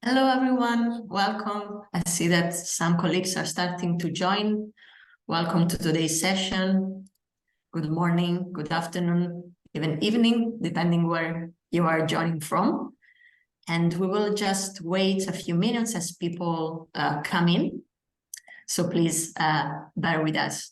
Hello, everyone. Welcome. I see that some colleagues are starting to join. Welcome to today's session. Good morning, good afternoon, even evening, depending where you are joining from. And we will just wait a few minutes as people come in. So please bear with us.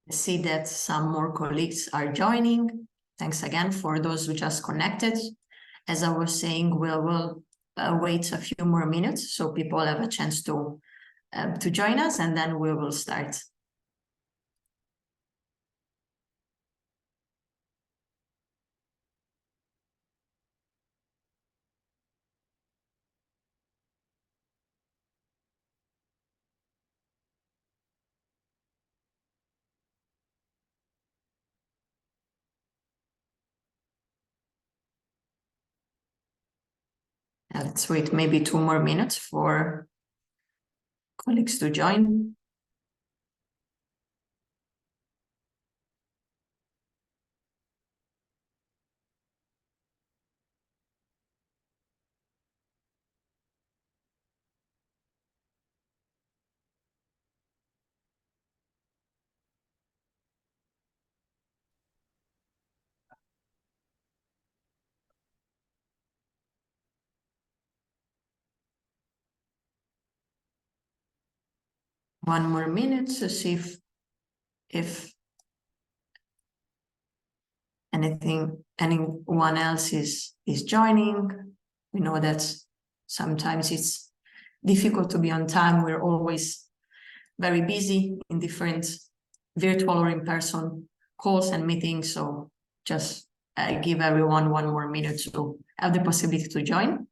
I see that some more colleagues are joining. Thanks again for those who just connected. As I was saying, we will wait a few more minutes so people have a chance to join us, and then we will start. Let's wait maybe 2 more minutes for colleagues to join. One more minute to see if anyone else is joining. We know that sometimes it's difficult to be on time. We're always very busy in different virtual or in-person calls and meetings. So just give everyone 1 more minute to have the possibility to join.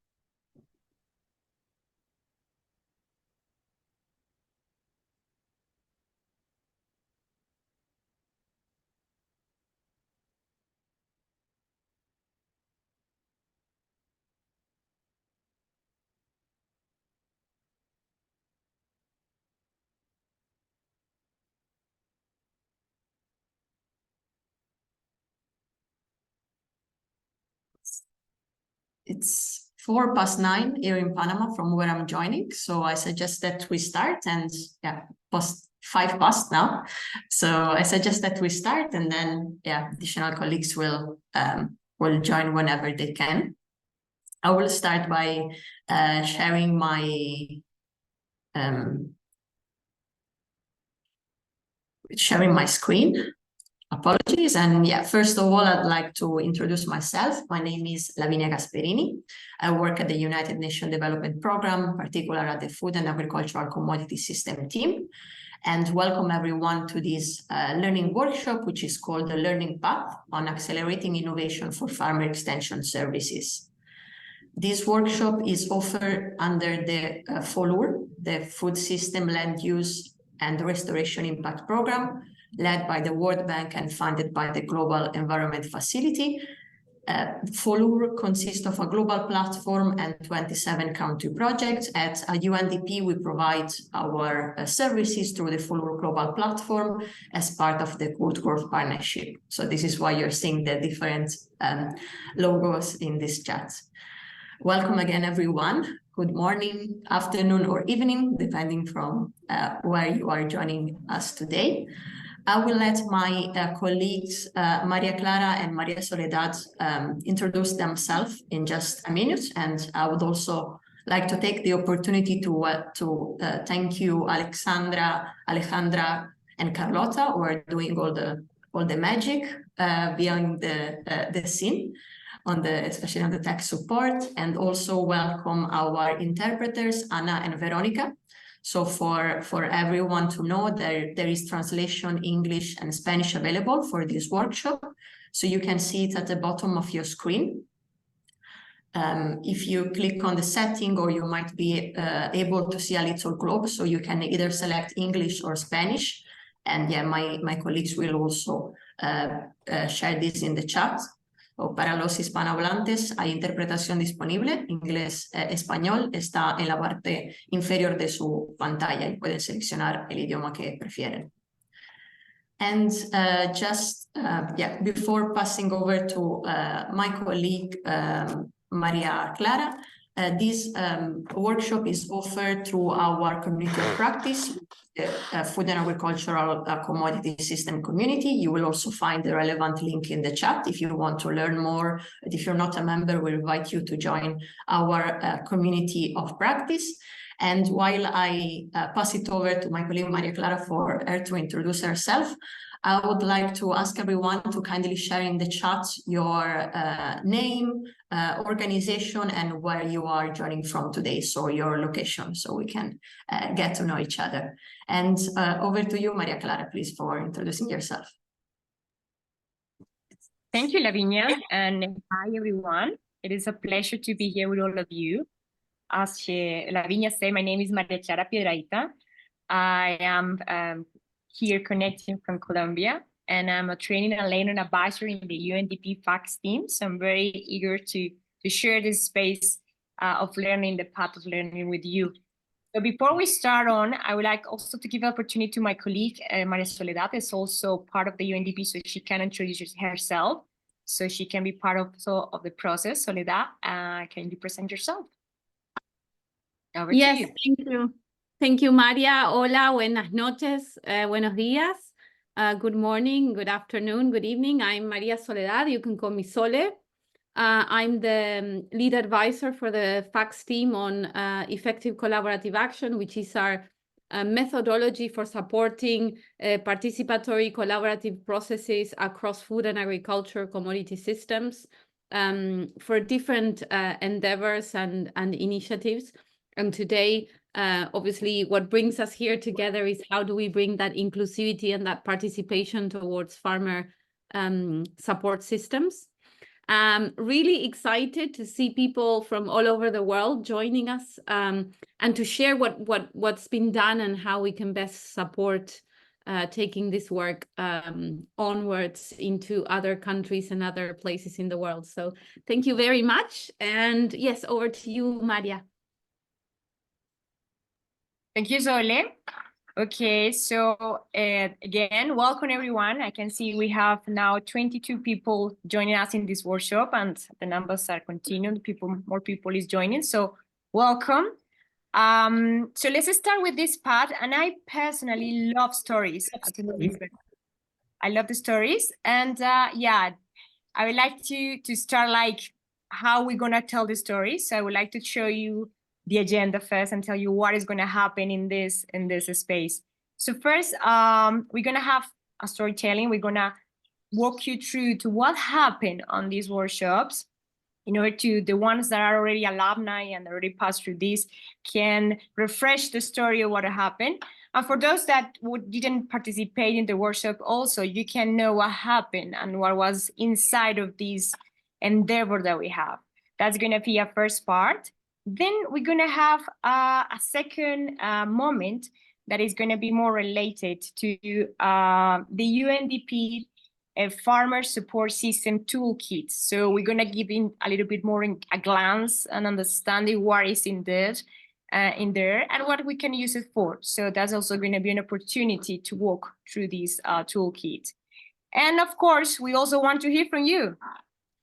It's 9:04 here in Panama from where I'm joining. So I suggest that we start, and yeah, past 5:05 now. So I suggest that we start, and then yeah, additional colleagues will join whenever they can. I will start by sharing my screen. Apologies. And yeah, first of all, I'd like to introduce myself. My name is Lavinia Gasperini. I work at the United Nations Development Programme, particularly at the Food and Agricultural Commodity System team. And welcome everyone to this learning workshop, which is called the Learning Path on Accelerating Innovation for Farmer Extension Services. This workshop is offered under the FOLUR, the Food System Land Use and Restoration Impact Programme, led by the World Bank and funded by the Global Environment Facility. FOLUR consists of a global platform and 27 country projects. At UNDP, we provide our services through the FOLUR global platform as part of the Good Growth Partnership. So this is why you're seeing the different logos in this chat. Welcome again, everyone. Good morning, afternoon, or evening, depending from where you are joining us today. I will let my colleagues, Maria Clara and Maria Soledad, introduce themselves in just a minute. And I would also like to take the opportunity to thank you, Alejandra, and Carlota, who are doing all the all the magic behind the scene, especially on the tech support, and also welcome our interpreters, Anna and Veronica. So for everyone to know, there is translation English and Spanish available for this workshop. So you can see it at the bottom of your screen. If you click on the setting, or you might be able to see a little globe, so you can either select English or Spanish. And yeah, my colleagues will also share this in the chat. O para los hispanohablantes hay interpretación disponible, inglés, español, está en la parte inferior de su pantalla y pueden seleccionar el idioma que prefieren. And before passing over to my colleague, Maria Clara, this workshop is offered through our community of practice, Food and Agricultural Commodity System Community. You will also find the relevant link in the chat if you want to learn more. If you're not a member, we invite you to join our community of practice. And while I pass it over to my colleague Maria Clara for her to introduce herself, I would like to ask everyone to kindly share in the chat your name, organization, and where you are joining from today, so your location, so we can get to know each other. And over to you, Maria Clara, please, for introducing yourself. Thank you, Lavinia, and hi, everyone. It is a pleasure to be here with all of you. As Lavinia said, my name is Maria Clara Piedrahita. I am here connecting from Colombia, and I'm a training and learning advisor in the UNDP FACS team. So I'm very eager to share this space of learning, the path of learning with you. So before we start on, I would like also to give an opportunity to my colleague, Maria Soledad, is also part of the UNDP, so she can introduce herself, so she can be part of the process. Soledad, can you present yourself? Over to you. Thank you. Thank you, Maria. Hola, buenas noches, buenos días, good morning, good afternoon, good evening. I'm Maria Soledad. You can call me Sole. I'm the lead advisor for the FACS team on effective collaborative action, which is our methodology for supporting participatory collaborative processes across food and agriculture commodity systems for different endeavors and initiatives. And today, obviously, what brings us here together is how do we bring that inclusivity and that participation towards farmer support systems. Really excited to see people from all over the world joining us and to share what's been done and how we can best support taking this work onwards into other countries and other places in the world. So thank you very much. And yes, over to you, Maria. Thank you, Sole. Okay, so again, welcome everyone. I can see we have now 22 people joining us in this workshop, and the numbers are continuing. More people is joining, so welcome. So let's start with this part, and I personally love stories. I love the stories, and yeah, I would like to start like how we're gonna tell the stories. So I would like to show you the agenda first and tell you what is going to happen in this space. So first, we're going to have a storytelling. We're going to walk you through to what happened on these workshops in order to the ones that are already alumni and already passed through this can refresh the story of what happened. And for those that didn't participate in the workshop also, you can know what happened and what was inside of this endeavor that we have. That's going to be a first part. Then we're going to have a second moment that is going to be more related to the UNDP Farmer Support System Toolkit. So we're going to give in a little bit more a glance and understanding what is in there and what we can use it for. So that's also going to be an opportunity to walk through this toolkit. And of course, we also want to hear from you.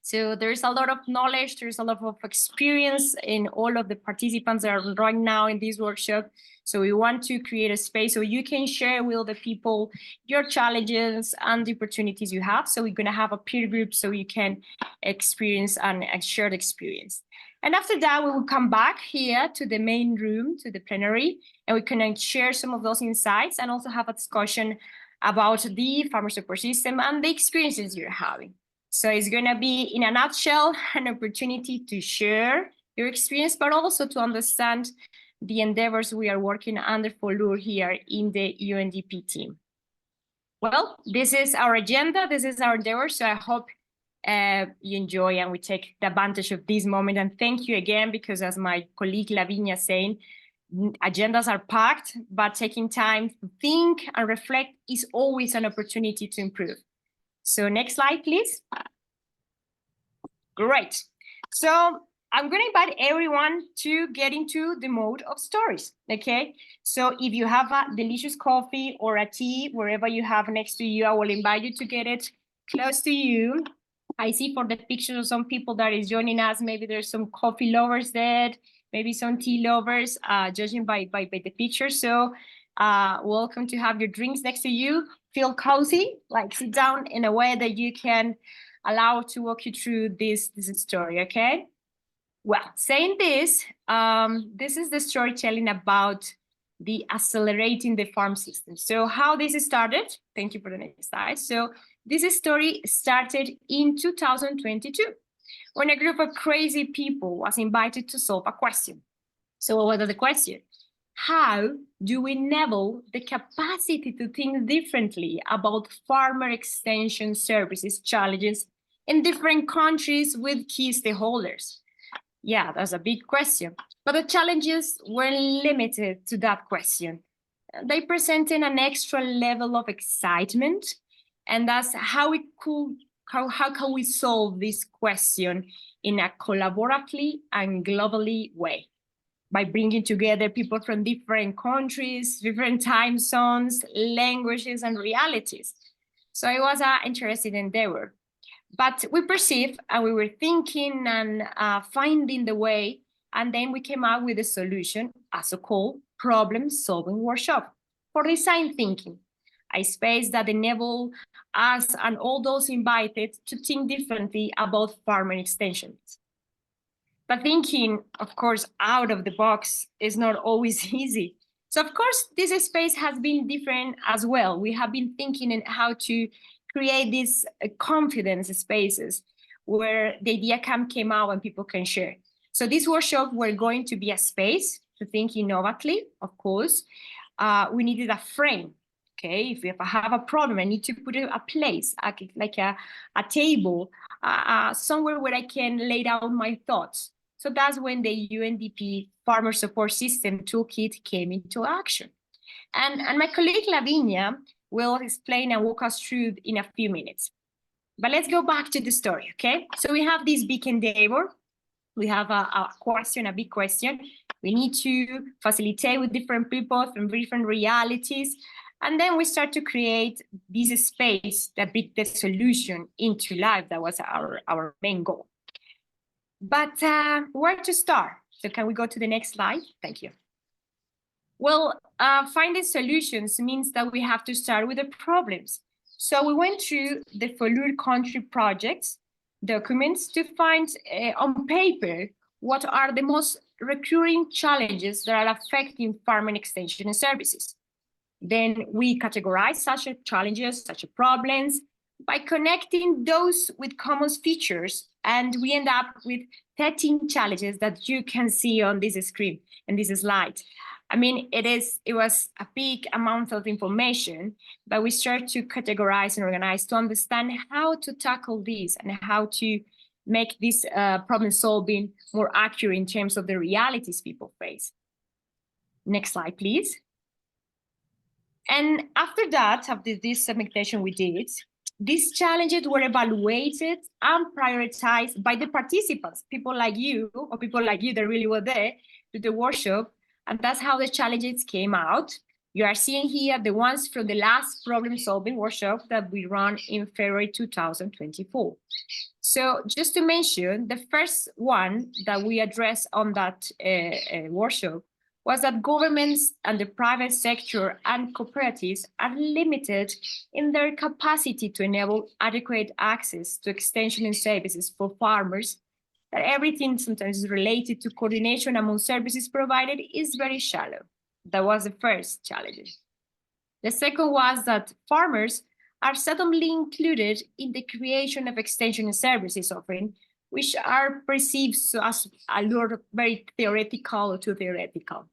So there's a lot of knowledge, there's a lot of experience in all of the participants that are right now in this workshop. So we want to create a space so you can share with the people your challenges and the opportunities you have. So we're going to have a peer group so you can experience and share the experience. And after that, we will come back here to the main room, to the plenary, and we can share some of those insights and also have a discussion about the farmer support system and the experiences you're having. So it's going to be, in a nutshell, an opportunity to share your experience, but also to understand the endeavors we are working under FOLUR here in the UNDP team. Well, this is our agenda, this is our endeavor, so I hope you enjoy and we take the advantage of this moment. And thank you again, because as my colleague Lavinia saying, agendas are packed, but taking time to think and reflect is always an opportunity to improve. So next slide, please. Great. So I'm going to invite everyone to get into the mode of stories, okay? So if you have a delicious coffee or a tea, wherever you have next to you, I will invite you to get it close to you. I see for the pictures of some people that is joining us, maybe there's some coffee lovers there, maybe some tea lovers, judging by the picture. So welcome to have your drinks next to you. Feel cozy, like sit down in a way that you can allow to walk you through this story, okay? Well, saying this, this is the storytelling about the accelerating the farm system. So how this started, thank you for the next slide. So this story started in 2022, when a group of crazy people was invited to solve a question. So what was the question? How do we enable the capacity to think differently about farmer extension services challenges in different countries with key stakeholders? Yeah, that's a big question. But the challenges were limited to that question. They presented an extra level of excitement, and that's how can we solve this question in a collaboratively and globally way, by bringing together people from different countries, different time zones, languages, and realities. So it was an interesting endeavor. But we perceived and we were thinking and finding the way, and then we came up with a solution, a so-called problem-solving workshop for design thinking, a space that enabled us and all those invited to think differently about farming extensions. But thinking, of course, out of the box is not always easy. So, of course, this space has been different as well. We have been thinking in how to create these confidence spaces where the idea came out and people can share. So this workshop were going to be a space to think innovatively, of course. We needed a frame, okay? If we have a problem, I need to put a place, like a table, somewhere where I can lay down my thoughts. So that's when the UNDP Farmer Support System Toolkit came into action. And my colleague Lavinia will explain and walk us through in a few minutes. But let's go back to the story, okay? So we have this big endeavor. We have a question, a big question. We need to facilitate with different people from different realities. And then we start to create this space that brings the solution into life. That was our main goal. But where to start? So can we go to the next slide? Thank you. Well, finding solutions means that we have to start with the problems. So we went through the FOLUR country projects documents to find on paper what are the most recurring challenges that are affecting farming extension and services. Then we categorize such challenges, such problems, by connecting those with common features, and we end up with 13 challenges that you can see on this screen and this slide. I mean, it was a big amount of information, but we start to categorize and organize to understand how to tackle this and how to make this problem solving more accurate in terms of the realities people face. Next slide, please. And after that, after this segmentation we did, these challenges were evaluated and prioritized by the participants, people like you, or people like you that really were there to the workshop. And that's how the challenges came out. You are seeing here the ones from the last problem-solving workshop that we ran in February 2024. So just to mention, the first one that we addressed on that workshop was that governments and the private sector and cooperatives are limited in their capacity to enable adequate access to extension and services for farmers, that everything sometimes is related to coordination among services provided is very shallow. That was the first challenge. The second was that farmers are seldomly included in the creation of extension and services offering, which are perceived as a lot of very theoretical or too theoretical.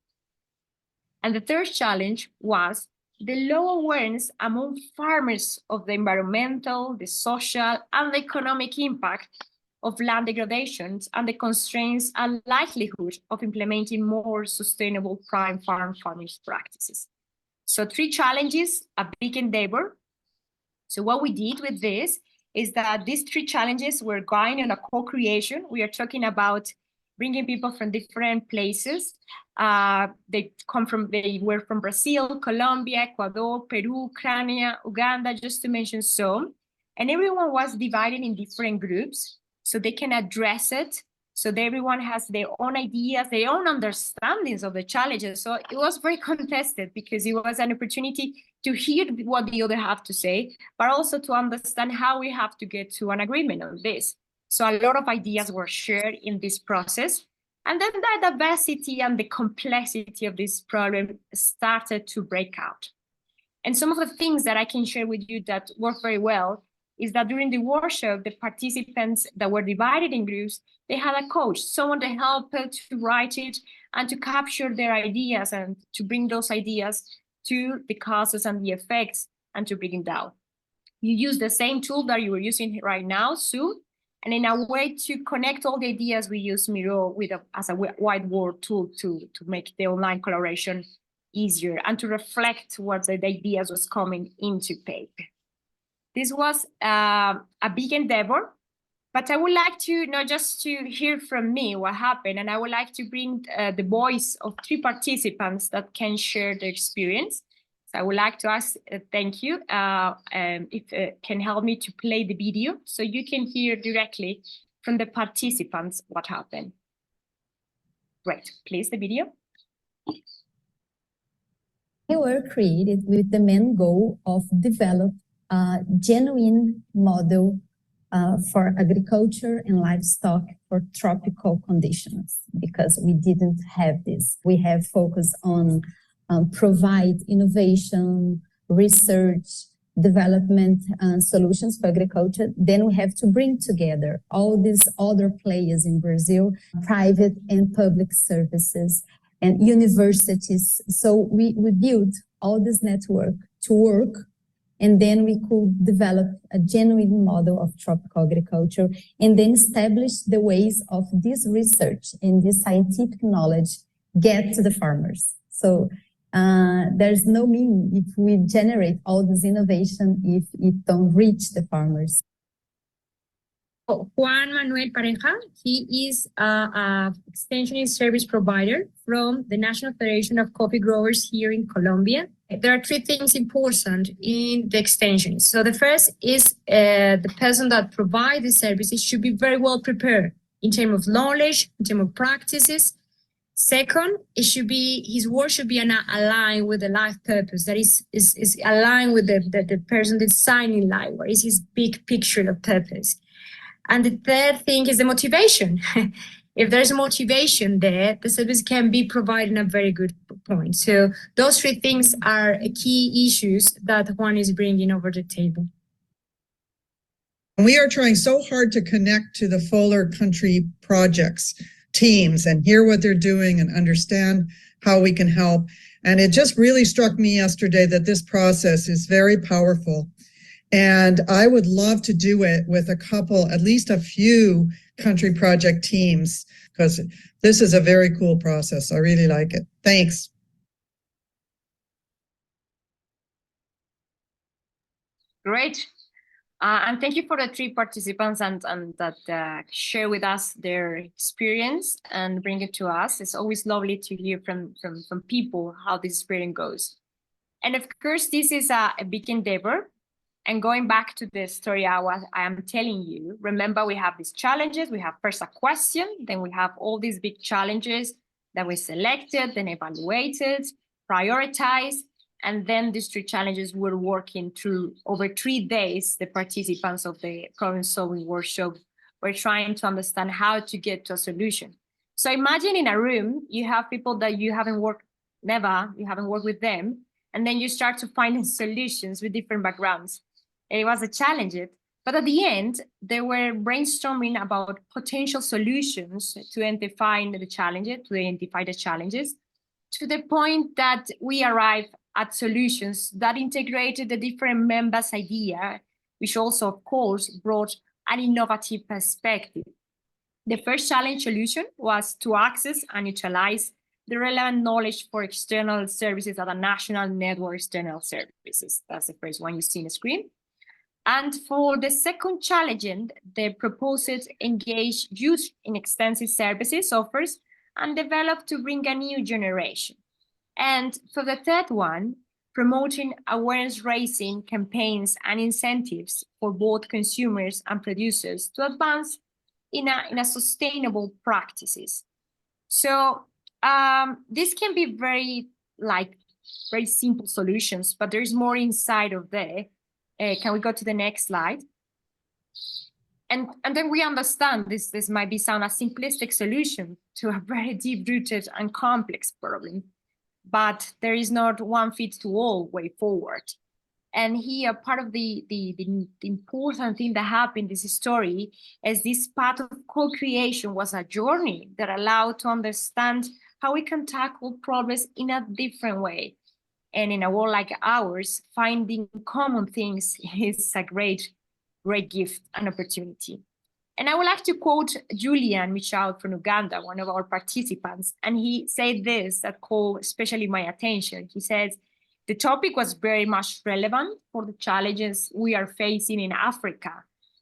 And the third challenge was the low awareness among farmers of the environmental, the social, and the economic impact of land degradations and the constraints and likelihood of implementing more sustainable prime farming practices. So 3 challenges, a big endeavor. So what we did with this is that these 3 challenges were going on a co-creation. We are talking about bringing people from different places. They were from Brazil, Colombia, Ecuador, Peru, Ukraine, Uganda, just to mention some. And everyone was divided in different groups so they can address it. So everyone has their own ideas, their own understandings of the challenges. So it was very contested because it was an opportunity to hear what the other have to say, but also to understand how we have to get to an agreement on this. So a lot of ideas were shared in this process. And then the diversity and the complexity of this problem started to break out. And some of the things that I can share with you that worked very well is that during the workshop, the participants that were divided in groups, they had a coach, someone to help to write it and to capture their ideas and to bring those ideas to the causes and the effects and to bring it down. You use the same tool that you were using right now, Sue, and in a way to connect all the ideas, we use Miro as a whiteboard tool to make the online collaboration easier and to reflect what the ideas was coming into paper. This was a big endeavor, but I would like to not just to hear from me what happened, and I would like to bring the voice of 3 participants that can share their experience. So I would like to ask, thank you, if can help me to play the video so you can hear directly from the participants what happened. Great, please, the video. They were created with the main goal of develop a genuine model for agriculture and livestock for tropical conditions, because we didn't have this. We have focused on provide innovation, research, development, solutions for agriculture. Then we have to bring together all these other players in Brazil, private and public services and universities. So we built all this network to work, and then we could develop a genuine model of tropical agriculture and then establish the ways of this research and this scientific knowledge get to the farmers. So there's no meaning if we generate all this innovation if it don't reach the farmers. Juan Manuel Pareja, he is an extension service provider from the National Federation of Coffee Growers here in Colombia. There are 3 things important in the extension. So the first is the person that provides the services should be very well prepared in terms of knowledge, in terms of practices. Second, his work should be aligned with the life purpose. That is aligned with the person designing life. What is his big picture of purpose? And the third thing is the motivation. If there's motivation there, the service can be provided in a very good point. So those 3 things are key issues that Juan is bringing over the table. We are trying so hard to connect to the FOLUR country projects teams and hear what they're doing and understand how we can help. And it just really struck me yesterday that this process is very powerful. And I would love to do it with a couple, at least a few country project teams, because this is a very cool process. I really like it. Thanks. Great. And thank you for the 3 participants and that share with us their experience and bring it to us. It's always lovely to hear from people how this experience goes. And of course, this is a big endeavor. And going back to the story I am telling you, remember we have these challenges. We have first a question, then we have all these big challenges that we selected, then evaluated, prioritized, and then these 3 challenges we're working through over 3 days. The participants of the problem-solving workshop were trying to understand how to get to a solution. So imagine in a room, you have people that you haven't worked with them, and then you start to find solutions with different backgrounds. It was a challenge, but at the end, they were brainstorming about potential solutions to identify the challenges, to the point that we arrived at solutions that integrated the different members' idea, which also, of course, brought an innovative perspective. The first challenge solution was to access and utilize the relevant knowledge for external services at a national network external services. That's the first one you see on the screen. And for the second challenge, the proposed engage youth in extensive services offers and develop to bring a new generation. And for the third one, promoting awareness raising campaigns and incentives for both consumers and producers to advance in a sustainable practices. So this can be very simple solutions, but there's more inside of there. Can we go to the next slide? And then we understand this might be sound a simplistic solution to a very deep-rooted and complex problem, but there is not one fits to all way forward. And here, part of the important thing that happened in this story is this path of co-creation was a journey that allowed to understand how we can tackle problems in a different way. And in a world like ours, finding common things is a great gift and opportunity. And I would like to quote Julian Michal from Uganda, one of our participants, and he said this that caught especially my attention. He says, the topic was very much relevant for the challenges we are facing in Africa.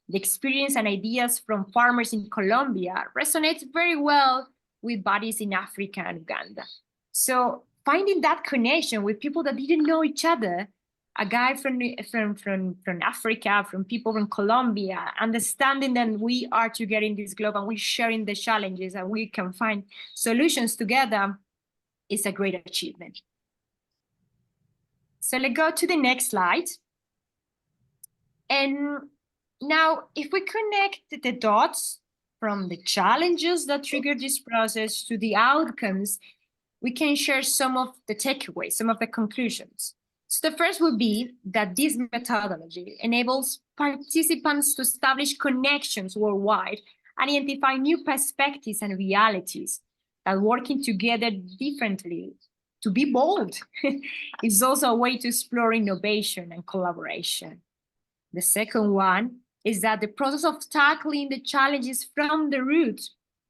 The experience and ideas from farmers in Colombia resonates very well with bodies in Africa and Uganda. So finding that connection with people that didn't know each other, a guy from Africa, from people from Colombia, understanding that we are together in this globe and we're sharing the challenges and we can find solutions together is a great achievement. So let's go to the next slide. And now if we connect the dots from the challenges that triggered this process to the outcomes, we can share some of the takeaways, some of the conclusions. So the first would be that this methodology enables participants to establish connections worldwide and identify new perspectives and realities that working together differently to be bold is also a way to explore innovation and collaboration. The second one is that the process of tackling the challenges from the root,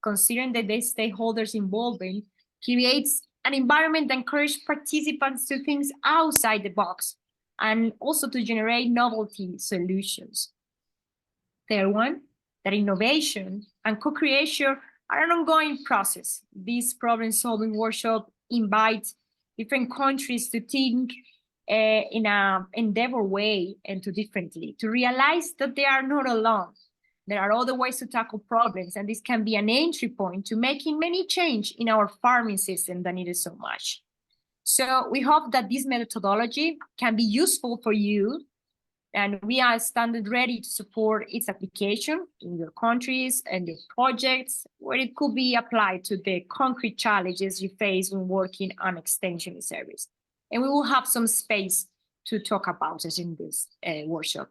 considering that the stakeholders involved in, creates an environment that encourages participants to think outside the box and also to generate novelty solutions. Third one, that innovation and co-creation are an ongoing process. This problem-solving workshop invites different countries to think in an endeavor way and to differently, to realize that they are not alone. There are other ways to tackle problems, and this can be an entry point to making many change in our farming system that needed so much. So we hope that this methodology can be useful for you, and we are standing ready to support its application in your countries and your projects, where it could be applied to the concrete challenges you face when working on extension service. And we will have some space to talk about it in this workshop.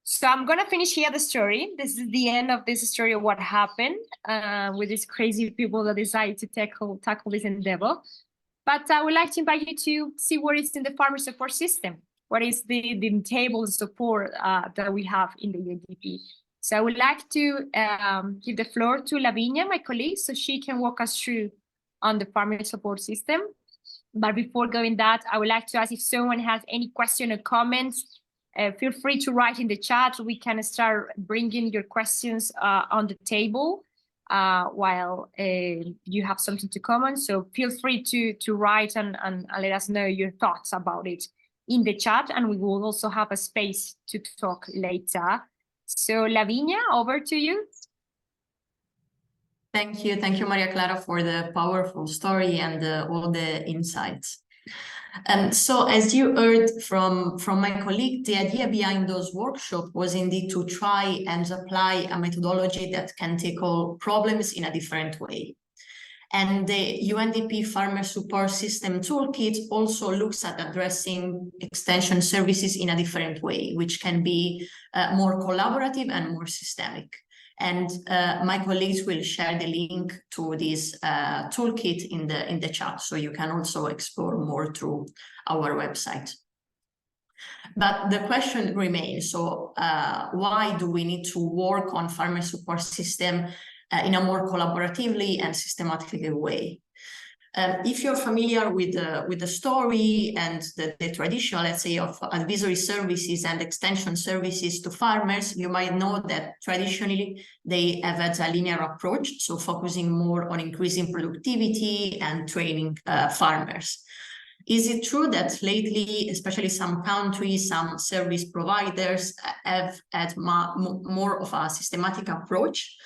So I'm going to finish here the story. This is the end of this story of what happened with these crazy people that decided to tackle this endeavor. But I would like to invite you to see what is in the farmer support system. What is the table of support that we have in the UNDP. So I would like to give the floor to Lavinia, my colleague, so she can walk us through on the farmer support system. But before going that, I would like to ask if someone has any question or comments. Feel free to write in the chat. We can start bringing your questions on the table while you have something to comment. So feel free to write and let us know your thoughts about it in the chat, and we will also have a space to talk later. So Lavinia, over to you. Thank you, Maria Clara, for the powerful story and all the insights. And so, as you heard from my colleague, the idea behind those workshops was indeed to try and apply a methodology that can tackle problems in a different way. And the UNDP Farmer Support System Toolkit also looks at addressing extension services in a different way, which can be more collaborative and more systemic. And my colleagues will share the link to this toolkit in the chat, so you can also explore more through our website. But the question remains, so why do we need to work on farmer support system in a more collaboratively and systematically way? If you're familiar with the story and the traditional, let's say, of advisory services and extension services to farmers, you might know that traditionally they have had a linear approach, so focusing more on increasing productivity and training farmers. Is it true that lately, especially some countries, some service providers have had more of a systematic approach?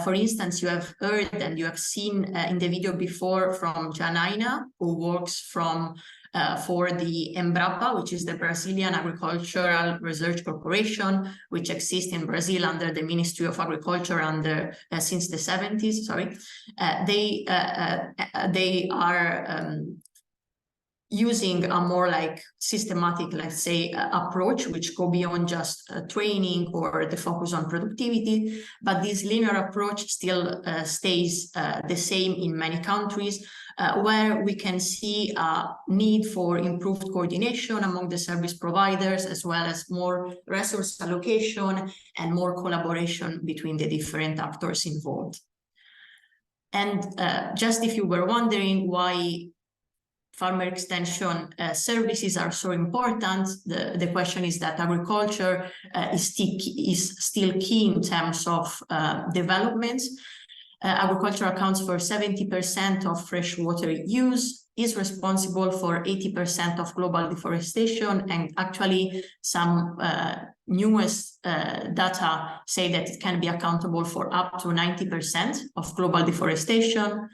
For instance, you have heard and you have seen in the video before from Janaina, who works for the Embrapa, which is the Brazilian Agricultural Research Corporation, which exists in Brazil under the Ministry of Agriculture since the 70s. Sorry, they are using a more like systematic, let's say, approach, which go beyond just training or the focus on productivity. But this linear approach still stays the same in many countries, where we can see a need for improved coordination among the service providers, as well as more resource allocation and more collaboration between the different actors involved. And just if you were wondering why farmer extension services are so important, the question is that agriculture is still key in terms of developments. Agriculture accounts for 70% of freshwater use, is responsible for 80% of global deforestation, and actually some newest data say that it can be accountable for up to 90% of global deforestation,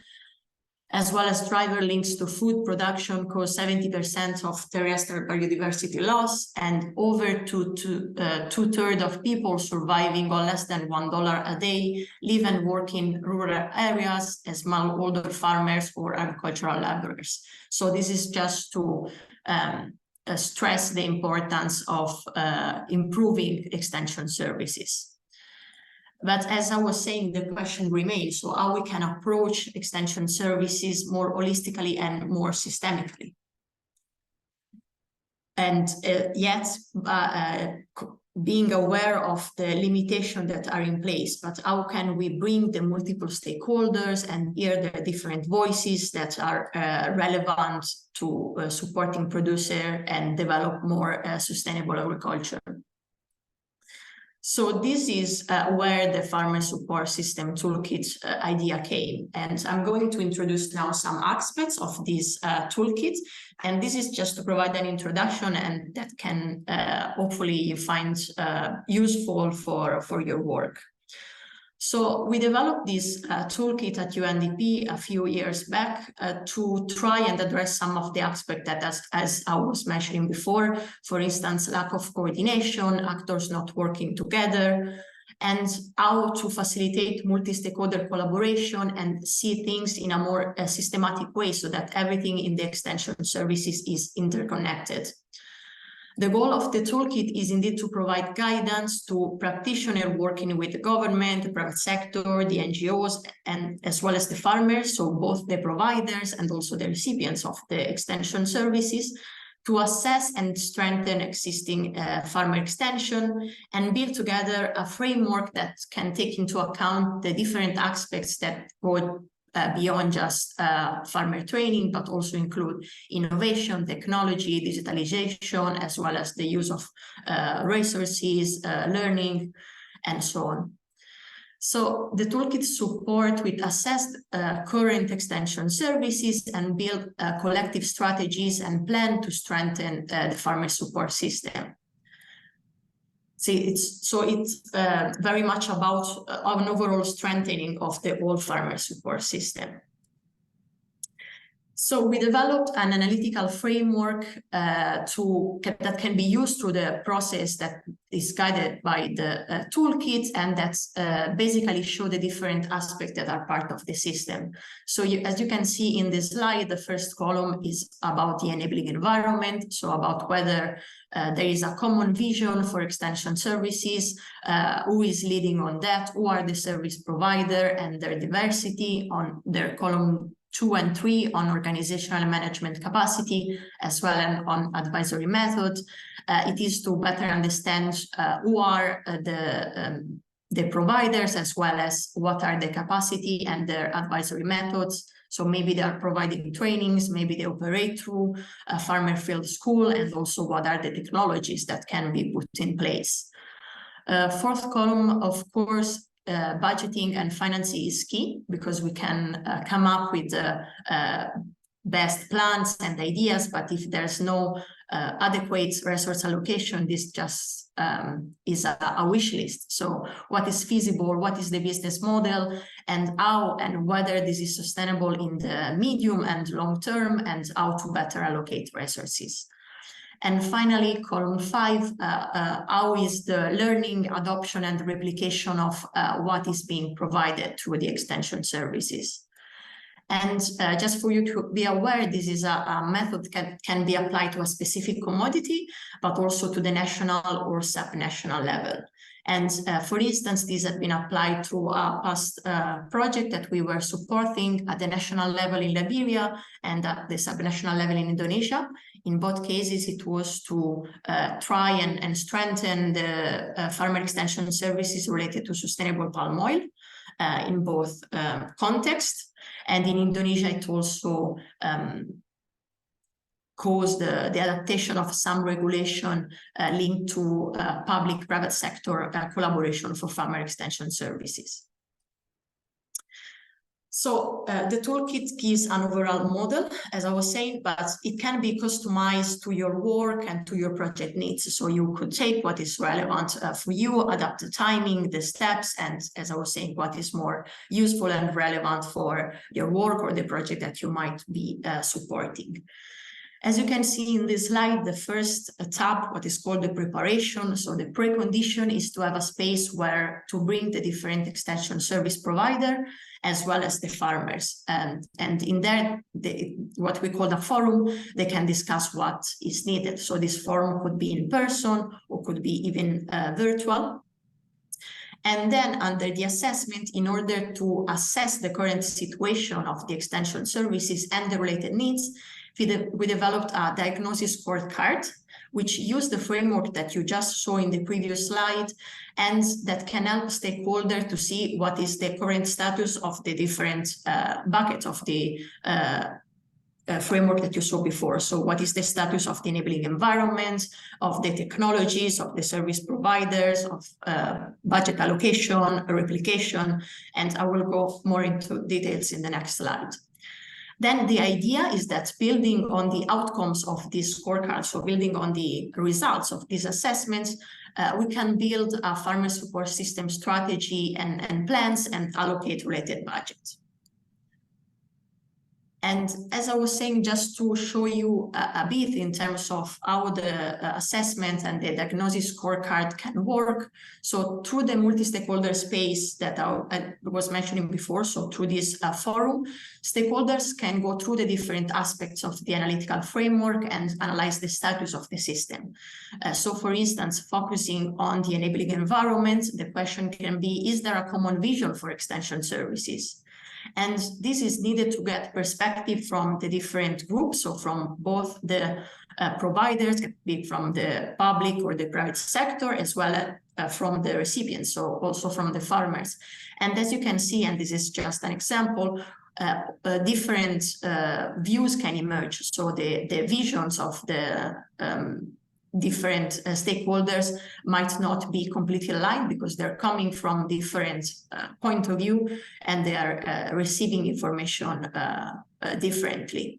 as well as driver links to food production cause 70% of terrestrial biodiversity loss, and over two-thirds of people surviving on less than $1 a day live and work in rural areas as smallholder farmers or agricultural laborers. So this is just to stress the importance of improving extension services. But as I was saying, the question remains, so how we can approach extension services more holistically and more systemically. And yet, being aware of the limitations that are in place, but how can we bring the multiple stakeholders and hear the different voices that are relevant to supporting producer and develop more sustainable agriculture? So this is where the Farmer Support System Toolkit idea came. And I'm going to introduce now some aspects of this toolkit. And this is just to provide an introduction, and that can hopefully you find useful for your work. So we developed this toolkit at UNDP a few years back to try and address some of the aspects that, as I was mentioning before, for instance, lack of coordination, actors not working together, and how to facilitate multi-stakeholder collaboration and see things in a more systematic way so that everything in the extension services is interconnected. The goal of the toolkit is indeed to provide guidance to practitioners working with the government, the private sector, the NGOs, and as well as the farmers, so both the providers and also the recipients of the extension services, to assess and strengthen existing farmer extension and build together a framework that can take into account the different aspects that go beyond just farmer training, but also include innovation, technology, digitalization, as well as the use of resources, learning, and so on. So the toolkit support will assess current extension services and build collective strategies and plan to strengthen the farmer support system. See, it's very much about an overall strengthening of the whole farmer support system. So we developed an analytical framework that can be used through the process that is guided by the toolkit, and that's basically show the different aspects that are part of the system. So as you can see in this slide, the first column is about the enabling environment, so about whether there is a common vision for extension services, who is leading on that, who are the service provider and their diversity. On their column 2 and 3 on organizational and management capacity, as well as on advisory method. It is to better understand who are the providers, as well as what are the capacity and their advisory methods. So maybe they are providing trainings, maybe they operate through a farmer field school, and also what are the technologies that can be put in place. Fourth column, of course, budgeting and financing is key, because we can come up with best plans and ideas, but if there's no adequate resource allocation, this just is a wish list. So what is feasible, what is the business model, and how and whether this is sustainable in the medium and long term, and how to better allocate resources. And finally, column 5, how is the learning, adoption, and replication of what is being provided through the extension services. And just for you to be aware, this is a method that can be applied to a specific commodity, but also to the national or sub-national level. And for instance, these have been applied through a past project that we were supporting at the national level in Liberia and at the sub-national level in Indonesia. In both cases, it was to try and strengthen the farmer extension services related to sustainable palm oil in both contexts. And in Indonesia, it also caused the adaptation of some regulation linked to public-private sector collaboration for farmer extension services. So the toolkit gives an overall model, as I was saying, but it can be customized to your work and to your project needs. So you could take what is relevant for you, adapt the timing, the steps, and as I was saying, what is more useful and relevant for your work or the project that you might be supporting. As you can see in this slide, the first tab, what is called the preparation. So the precondition is to have a space where to bring the different extension service provider, as well as the farmers. And in there, what we call the forum, they can discuss what is needed. So this forum could be in person or could be even virtual. And then under the assessment, in order to assess the current situation of the extension services and the related needs, we developed a diagnosis scorecard, which used the framework that you just saw in the previous slide, and that can help stakeholders to see what is the current status of the different buckets of the framework that you saw before. So what is the status of the enabling environment, of the technologies, of the service providers, of budget allocation, replication, and I will go more into details in the next slide. Then the idea is that building on the outcomes of this scorecard, so building on the results of these assessments, we can build a farmer support system strategy and plans and allocate related budgets. And as I was saying, just to show you a bit in terms of how the assessment and the diagnosis scorecard can work. So through the multi-stakeholder space that I was mentioning before, so through this forum, stakeholders can go through the different aspects of the analytical framework and analyze the status of the system. So for instance, focusing on the enabling environment, the question can be, is there a common vision for extension services? And this is needed to get perspective from the different groups, so from both the providers, be from the public or the private sector, as well as from the recipients, so also from the farmers. And as you can see, and this is just an example, different views can emerge. So the visions of the different stakeholders might not be completely aligned because they're coming from different point of view and they are receiving information differently.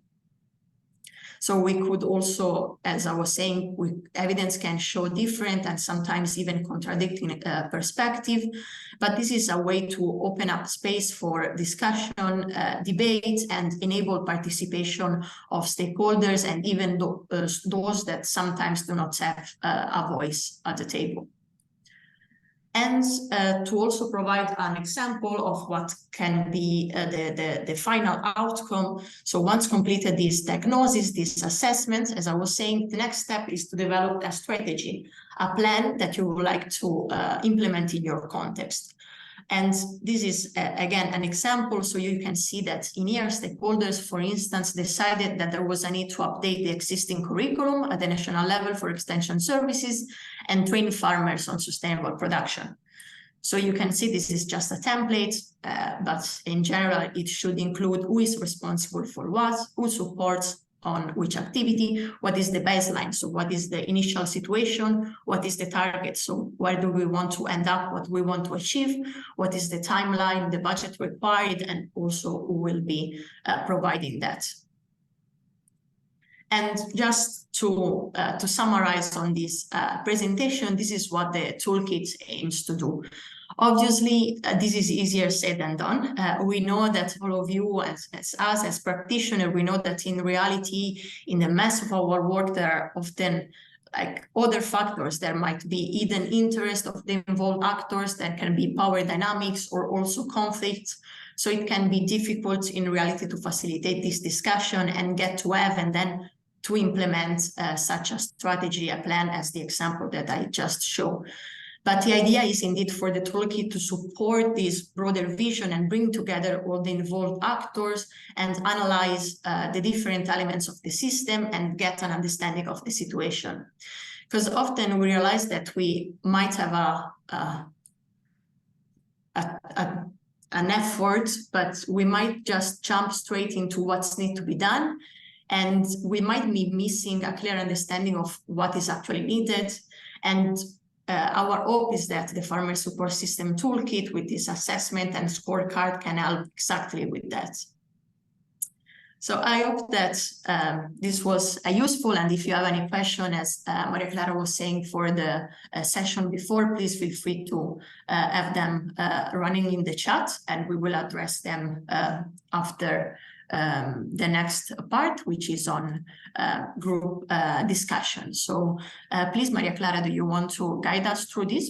So we could also, as I was saying, evidence can show different and sometimes even contradicting perspective, but this is a way to open up space for discussion, debate, and enable participation of stakeholders and even those that sometimes do not have a voice at the table. And to also provide an example of what can be the final outcome. So once completed this diagnosis, this assessment, as I was saying, the next step is to develop a strategy, a plan that you would like to implement in your context. And this is, again, an example. So you can see that in here, stakeholders, for instance, decided that there was a need to update the existing curriculum at the national level for extension services and train farmers on sustainable production. So you can see this is just a template, but in general, it should include who is responsible for what, who supports on which activity, what is the baseline, so what is the initial situation, what is the target, so where do we want to end up, what we want to achieve, what is the timeline, the budget required, and also who will be providing that. And just to summarize on this presentation, this is what the toolkit aims to do. Obviously, this is easier said than done. We know that all of you, as us, as practitioners, we know that in reality, in the mass of our work, there are often like other factors. There might be hidden interest of the involved actors, there can be power dynamics or also conflicts. So it can be difficult in reality to facilitate this discussion and get to have and then to implement such a strategy, a plan, as the example that I just showed. But the idea is indeed for the toolkit to support this broader vision and bring together all the involved actors and analyze the different elements of the system and get an understanding of the situation. Because often we realize that we might have an effort, but we might just jump straight into what's need to be done. And we might be missing a clear understanding of what is actually needed. And our hope is that the Farmer Support System Toolkit with this assessment and scorecard can help exactly with that. So I hope that this was useful, and if you have any question, as Maria Clara was saying for the session before, please feel free to have them running in the chat, and we will address them after the next part, which is on group discussion. So please, Maria Clara, do you want to guide us through this?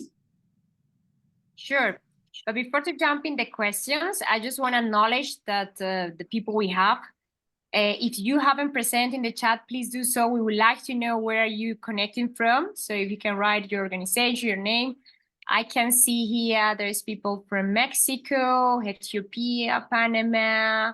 Sure. But before to jump in the questions, I just want to acknowledge that the people we have, if you haven't presented in the chat, please do so. We would like to know where are you connecting from. So if you can write your organization, your name. I can see here there's people from Mexico, Ethiopia, Panama,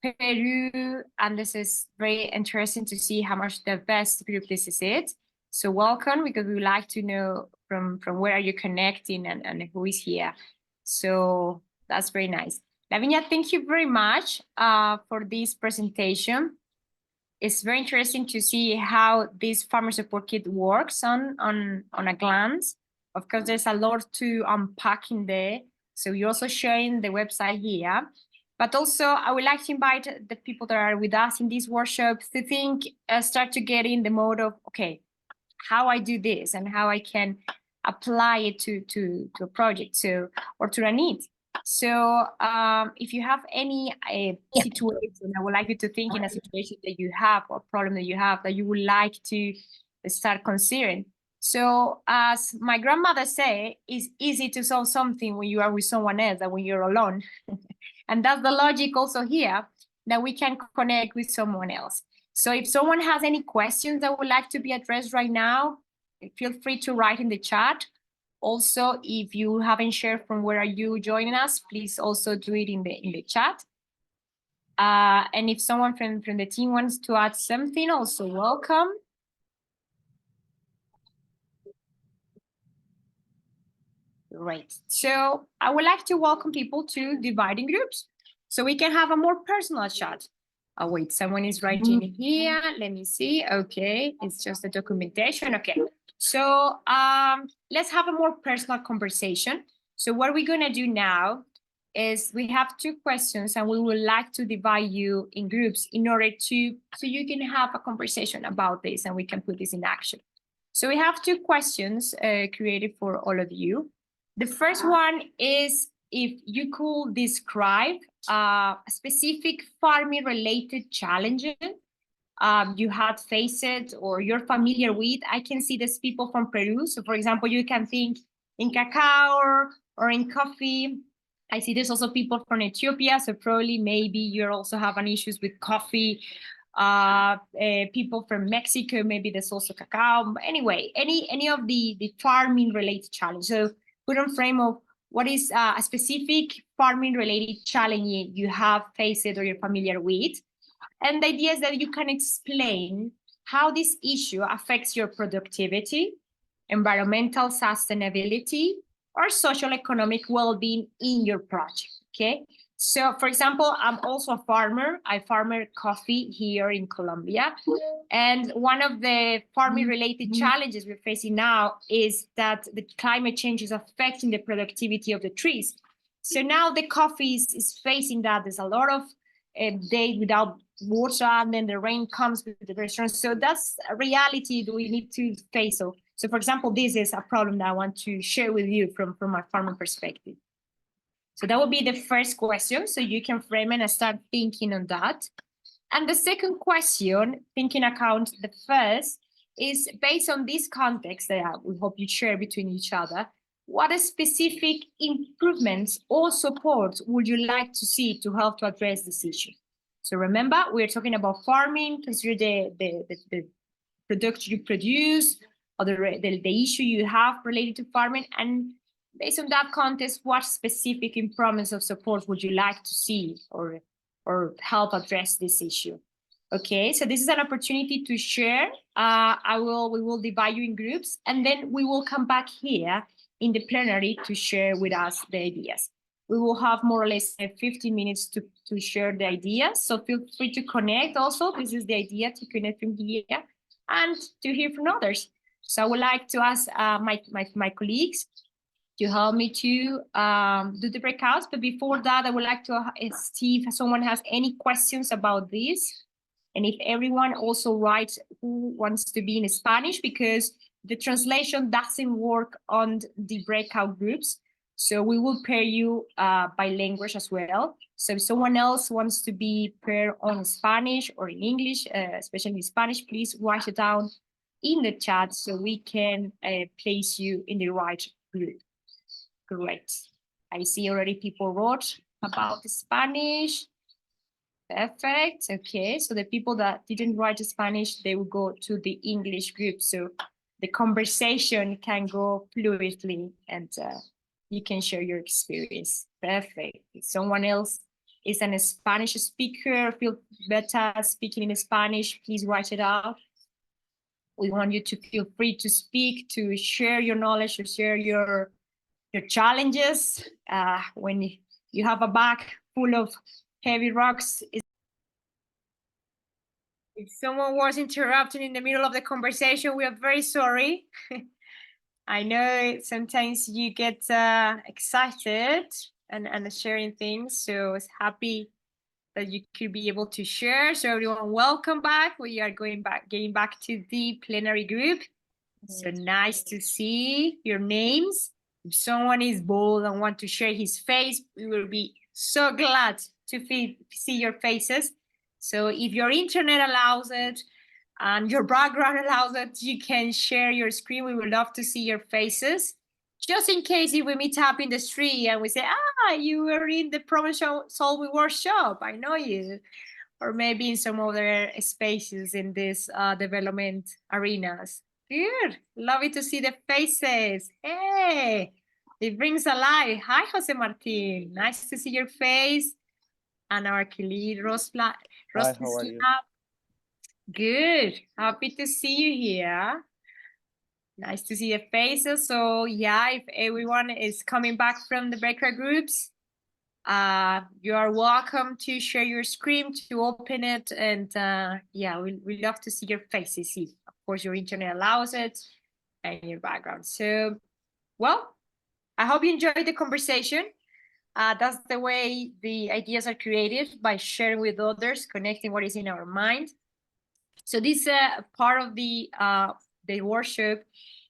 Peru, and this is very interesting to see how much diverse group this is it. So welcome, because we would like to know from where are you connecting and who is here. So that's very nice. Lavinia, thank you very much for this presentation. It's very interesting to see how this Farmer Support Kit works on a glance. Of course, there's a lot to unpack in there. So you're also showing the website here. But also, I would like to invite the people that are with us in this workshop to think, start to get in the mode of, okay, how I do this and how I can apply it to a project, so, or to a need. So if you have any situation, I would like you to think in a situation that you have or problem that you have that you would like to start considering. So as my grandmother say, it's easy to solve something when you are with someone else than when you're alone. And that's the logic also here, that we can connect with someone else. So if someone has any questions that would like to be addressed right now, feel free to write in the chat. Also, if you haven't shared from where are you joining us, please also do it in the chat. And if someone from the team wants to add something, also welcome. Great. So I would like to welcome people to divide in groups so we can have a more personal chat. Oh, wait, someone is writing here. Let me see. Okay, it's just the documentation. Okay, so let's have a more personal conversation. So what we're going to do now is we have 2 questions and we would like to divide you in groups in order to, so you can have a conversation about this and we can put this in action. So we have 2 questions created for all of you. The first one is if you could describe a specific farming related challenges you had faced or you're familiar with. I can see there's people from Peru. So for example, you can think in cacao or in coffee. I see there's also people from Ethiopia. So probably maybe you're also having issues with coffee. People from Mexico, maybe there's also cacao. Anyway, any of the farming related challenge. So put on frame of what is a specific farming related challenge you have faced or you're familiar with. And the idea is that you can explain how this issue affects your productivity, environmental sustainability, or social economic well-being in your project, okay? So, for example, I'm also a farmer. I farm coffee here in Colombia. And one of the farming-related challenges we're facing now is that the climate change is affecting the productivity of the trees. So now the coffee is facing that. There's a lot of days without water, and then the rain comes with the restaurants. So that's a reality that we need to face. So for example, this is a problem that I want to share with you from my farming perspective. So that would be the first question. So you can frame it and start thinking on that. And the second question, thinking account the first, is based on this context that we hope you share between each other. What specific improvements or support would you like to see to help to address this issue? So remember, we're talking about farming. Consider the product you produce or the issue you have related to farming. And based on that context, what specific improvements of support would you like to see or help address this issue? Okay, so this is an opportunity to share. We will divide you in groups, and then we will come back here in the plenary to share with us the ideas. We will have more or less 15 minutes to share the ideas. So feel free to connect also. This is the idea, to connect from here and to hear from others. So I would like to ask my colleagues to help me to do the breakouts. But before that, I would like to see if someone has any questions about this. And if everyone also writes who wants to be in Spanish, because the translation doesn't work on the breakout groups. So we will pair you by language as well. So if someone else wants to be paired on Spanish or in English, especially in Spanish, please write it down in the chat so we can place you in the right group. Great. I see already people wrote about the Spanish. Perfect. Okay, so the people that didn't write Spanish, they will go to the English group. So the conversation can go fluidly and you can share your experience. Perfect. If someone else is a Spanish speaker, feel better speaking in Spanish, please write it out. We want you to feel free to speak, to share your knowledge, to share your challenges. When you have a bag full of heavy rocks. If someone was interrupted in the middle of the conversation, we are very sorry. I know sometimes you get excited and sharing things, so it's happy that you could be able to share. So everyone, welcome back. We are getting back to the plenary group. So nice to see your names. If someone is bold and want to share his face, we will be so glad to see your faces. So if your internet allows it and your background allows it, you can share your screen. We would love to see your faces. Just in case if we meet up in the street and we say, you were in the provincial Solving workshop, I know you. Or maybe in some other spaces in this development arenas. Good, love it to see the faces. Hey, it brings alive. Hi, Jose Martin, nice to see your face. And our colleague, Rosla. Hi, how are you? Good, happy to see you here. Nice to see the faces. So yeah, if everyone is coming back from the breakout groups, you are welcome to share your screen, to open it, and yeah, we love to see your faces, if of course your internet allows it, and your background. So, well, I hope you enjoyed the conversation. That's the way the ideas are created, by sharing with others, connecting what is in our mind. So this part of the workshop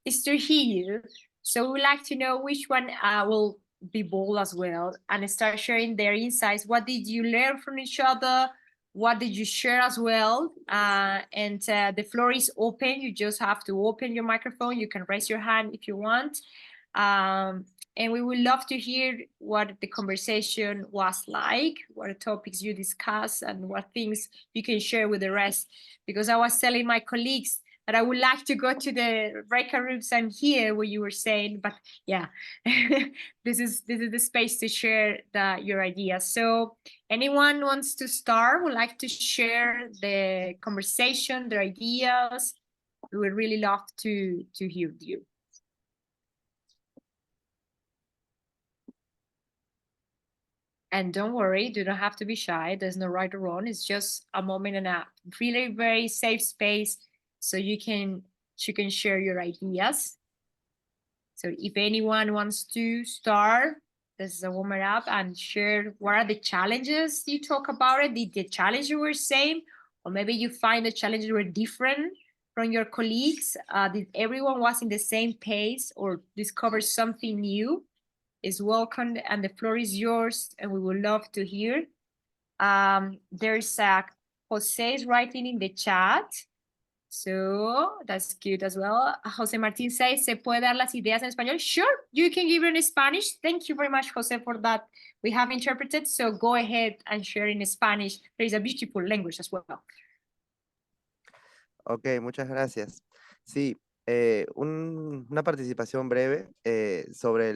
is to hear. So we would like to know which one will be bold as well and start sharing their insights. What did you learn from each other? What did you share as well? And the floor is open. You just have to open your microphone. You can raise your hand if you want. And we would love to hear what the conversation was like, what topics you discussed, and what things you can share with the rest. Because I was telling my colleagues that I would like to go to the breakout rooms and hear what you were saying, but yeah, this is the space to share your ideas. So anyone wants to start, would like to share the conversation, their ideas, we would really love to hear you. And don't worry, you don't have to be shy. There's no right or wrong. It's just a moment and a really very safe space so you can share your ideas. So if anyone wants to start, this is a warm up and share what are the challenges you talk about it. Did the challenges were same? Or maybe you find the challenges were different from your colleagues? Did everyone was in the same pace or discover something new? Is welcome, and the floor is yours, and we would love to hear. There's Jose is writing in the chat, so that's cute as well. Jose Martin says, ¿se puede dar las ideas en español? Sure, you can give it in Spanish. Thank you very much, Jose, for that. We have interpreted, so go ahead and share in Spanish. There is a beautiful language as well. Ok, muchas gracias. Sí, una participación breve sobre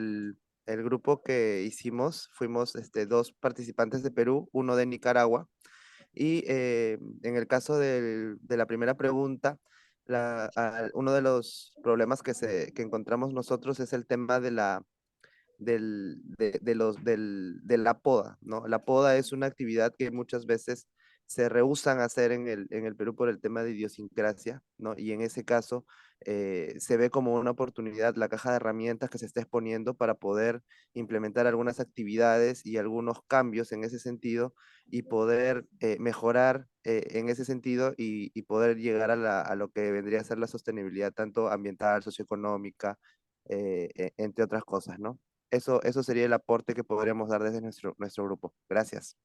el grupo que hicimos. Fuimos 2 participantes de Perú, uno de Nicaragua, y en el caso de la primera pregunta, uno de los problemas que encontramos nosotros es el tema de la poda, ¿no? La poda es una actividad que muchas veces se rehúsan a hacer en el Perú por el tema de idiosincrasia, ¿no? Y en ese caso se ve como una oportunidad la caja de herramientas que se está exponiendo para poder implementar algunas actividades y algunos cambios en ese sentido y poder mejorar en ese sentido y poder llegar a lo que vendría a ser la sostenibilidad tanto ambiental, socioeconómica, entre otras cosas, ¿no? Eso sería el aporte que podríamos dar desde nuestro grupo. Gracias.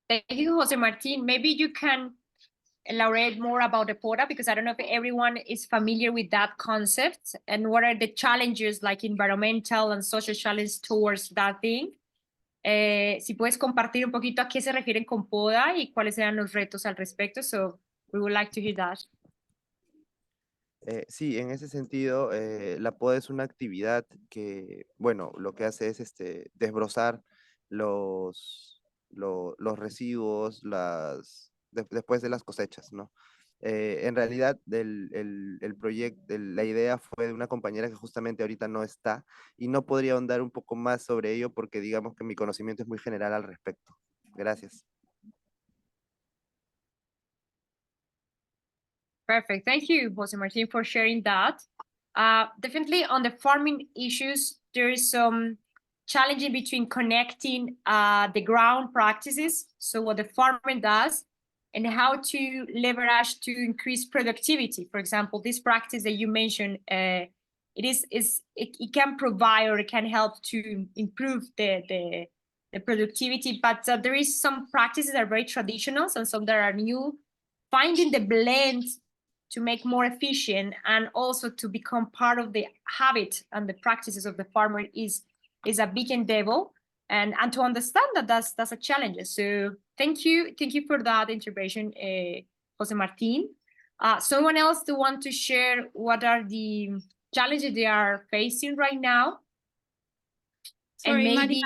Thank you, Jose Martin. Maybe you can elaborate more about the PODA, because I don't know if everyone is familiar with that concept, and what are the challenges, like environmental and social challenges towards that thing. Si puedes compartir un poquito a qué se refieren con PODA y cuáles eran los retos al respecto. So we would like to hear that. Sí, en ese sentido, la poda es una actividad que, bueno, lo que hace es desbrozar los residuos después de las cosechas, ¿no? En realidad, el proyecto, la idea fue de una compañera que justamente ahorita no está y no podría ahondar un poco más sobre ello porque digamos que mi conocimiento es muy general al respecto. Gracias. Perfect. Thank you, Jose Martin, for sharing that. Definitely on the farming issues, there is some challenging between connecting the ground practices, so what the farmer does, and how to leverage to increase productivity. For example, this practice that you mentioned, it can provide or it can help to improve the productivity, but there is some practices that are very traditional and some that are new. Finding the blend to make more efficient and also to become part of the habit and the practices of the farmer is a big endeavor, and to understand that that's a challenge. So thank you for that intervention, Jose Martin. Someone else to want to share what are the challenges they are facing right now? Sorry, and maybe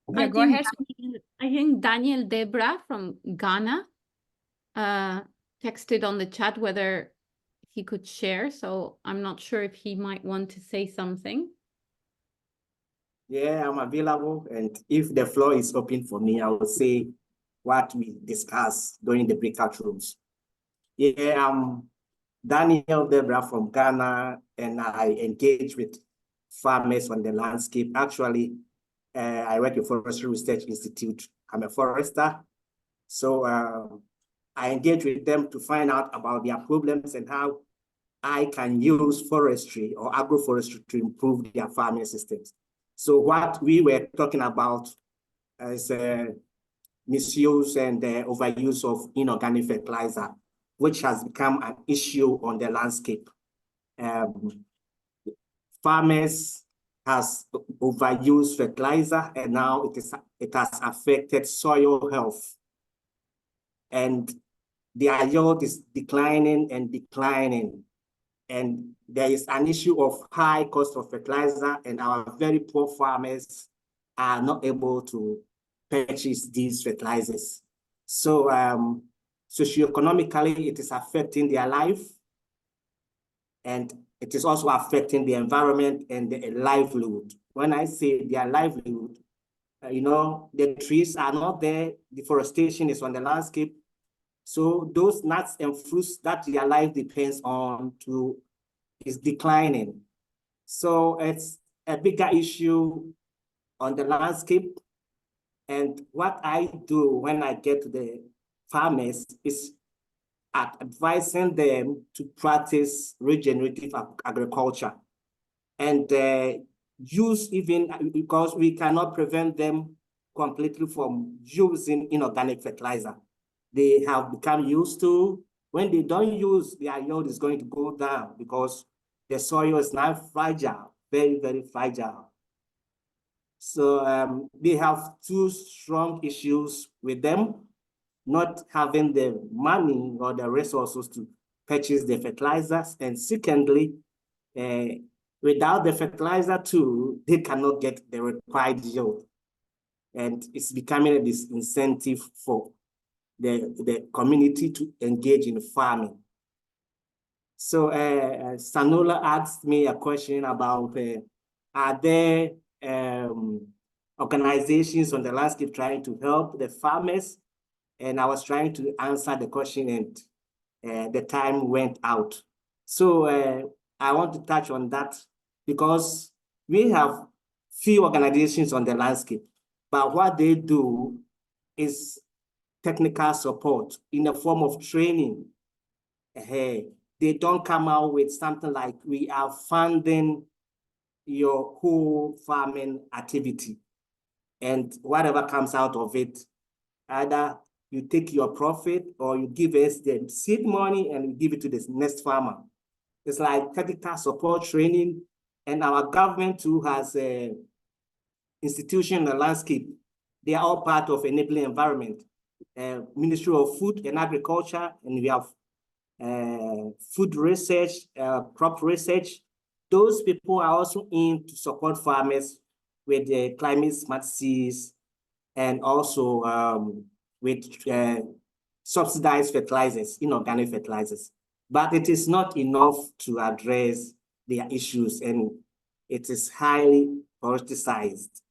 Maria, go ahead. I think Daniel Debra from Ghana texted on the chat whether he could share, so I'm not sure if he might want to say something. Yeah, I'm available, and if the floor is open for me, I will say what we discussed during the breakout rooms. Yeah, I'm Daniel Debra from Ghana, and I engage with farmers on the landscape. Actually, I work at Forestry Research Institute. I'm a forester. So I engage with them to find out about their problems and how I can use forestry or agroforestry to improve their farming systems. So what we were talking about is misuse and overuse of inorganic fertilizer, which has become an issue on the landscape. Farmers has overused fertilizer, and now it has affected soil health. And their yield is declining and declining. And there is an issue of high cost of fertilizer, and our very poor farmers are not able to purchase these fertilizers. So socioeconomically, it is affecting their life, and it is also affecting the environment and the livelihood. When I say their livelihood, you know, the trees are not there, deforestation is on the landscape. So those nuts and fruits that their life depends on is declining. So it's a bigger issue on the landscape. And what I do when I get to the farmers is advising them to practice regenerative agriculture and use, even because we cannot prevent them completely from using inorganic fertilizer. They have become used to, when they don't use, their yield is going to go down because the soil is now fragile, very, very fragile. So they have two strong issues with them: not having the money or the resources to purchase the fertilizers. And secondly, without the fertilizer too, they cannot get the required yield. And it's becoming a disincentive for the community to engage in farming. So Sanola asked me a question about, are there organizations on the landscape trying to help the farmers? And I was trying to answer the question, and the time went out. So I want to touch on that because we have few organizations on the landscape, but what they do is technical support in the form of training. They don't come out with something like, we are funding your whole farming activity, and whatever comes out of it, either you take your profit or you give us the seed money and you give it to the next farmer. It's like technical support training, and our government too has a institution in the landscape. They are all part of enabling environment. Ministry of Food and Agriculture, and we have food research, crop research. Those people are also in to support farmers with the climate smart seeds, and also with subsidized fertilizers, inorganic fertilizers. But it is not enough to address their issues, and it is highly politicized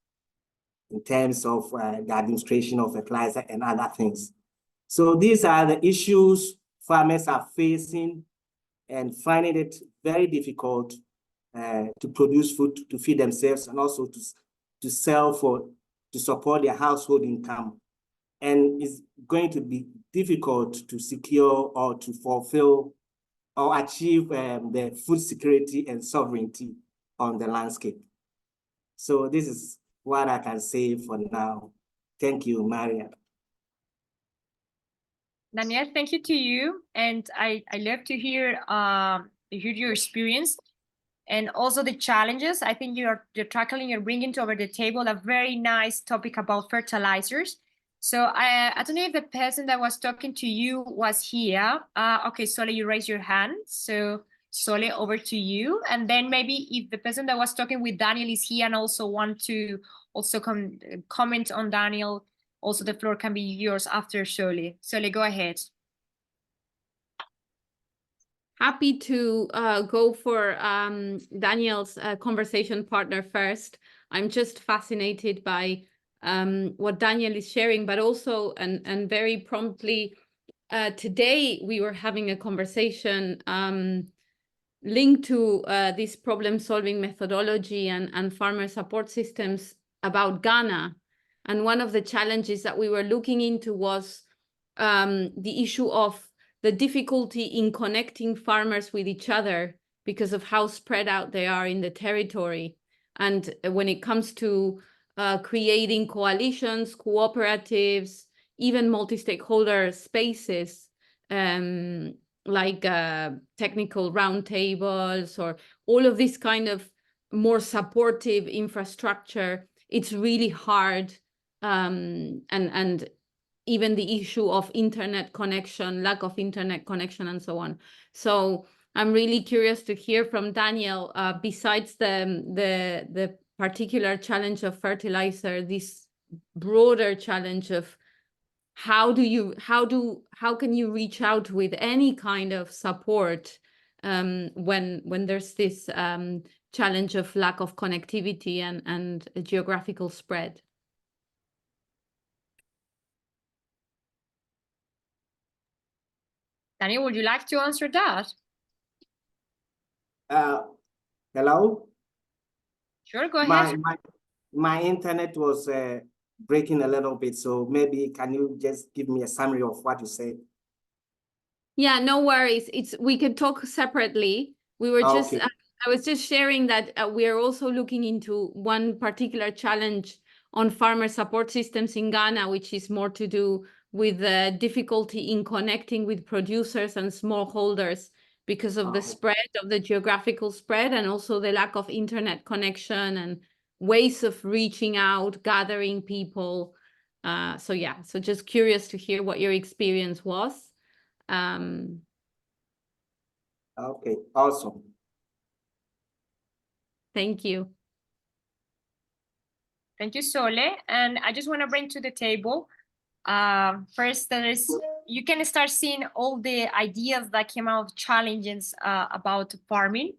in terms of the administration of fertilizer and other things. So these are the issues farmers are facing and finding it very difficult to produce food to feed themselves, and also to sell to support their household income. And it's going to be difficult to secure or to fulfill or achieve the food security and sovereignty on the landscape. So this is what I can say for now. Thank you, Maria. Daniel, thank you to you. And I love to hear your experience and also the challenges. I think you're tackling, you're bringing over the table a very nice topic about fertilizers. So I don't know if the person that was talking to you was here. Okay, Sole, you raised your hand. So Sole, over to you. And then maybe if the person that was talking with Daniel is here and also want to also comment on Daniel, also the floor can be yours after Sole. Sole, go ahead. Happy to go for Daniel's conversation partner first. I'm just fascinated by what Daniel is sharing, but also, and very promptly, today we were having a conversation linked to this problem-solving methodology and farmer support systems about Ghana. And one of the challenges that we were looking into was the issue of the difficulty in connecting farmers with each other because of how spread out they are in the territory. And when it comes to creating coalitions, cooperatives, even multi-stakeholder spaces, like technical roundtables or all of this kind of more supportive infrastructure, it's really hard. And even the issue of internet connection, lack of internet connection, and so on. So I'm really curious to hear from Daniel, besides the particular challenge of fertilizer, this broader challenge of how can you reach out with any kind of support when there's this challenge of lack of connectivity and a geographical spread? Daniel, would you like to answer that? Hello? Sure, go ahead. My internet was breaking a little bit, so maybe can you just give me a summary of what you said? Yeah, no worries. We could talk separately. We were just Okay. I was just sharing that we are also looking into one particular challenge on farmer support systems in Ghana, which is more to do with the difficulty in connecting with producers and smallholders because of the spread of the geographical spread, and also the lack of internet connection and ways of reaching out, gathering people. So yeah, so just curious to hear what your experience was. Okay, awesome. Thank you. Thank you, Sole. And I just want to bring to the table, first, you can start seeing all the ideas that came out of challenges about farming.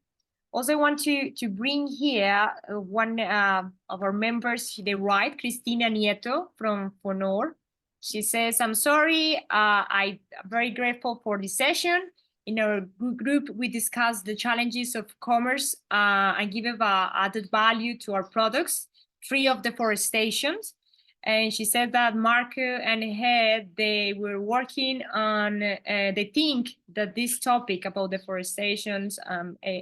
Also, I want to bring here one of our members, they write, Cristina Nieto from FOLUR. She says, I'm sorry, I'm very grateful for this session. In our group, we discussed the challenges of commerce and give added value to our products, free of deforestation. And she said that Marco and Head, they were working on, they think that this topic about deforestation,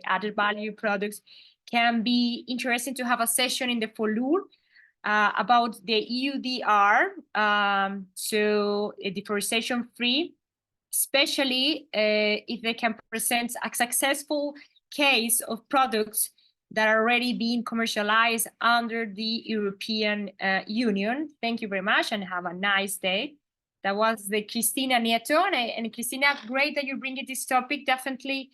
added value products, can be interesting to have a session in the FOLUR about the EUDR, so deforestation free, especially if they can present a successful case of products that are already being commercialized under the European Union. Thank you very much and have a nice day. That was the Cristina Nieto. And Cristina, great that you're bringing this topic. Definitely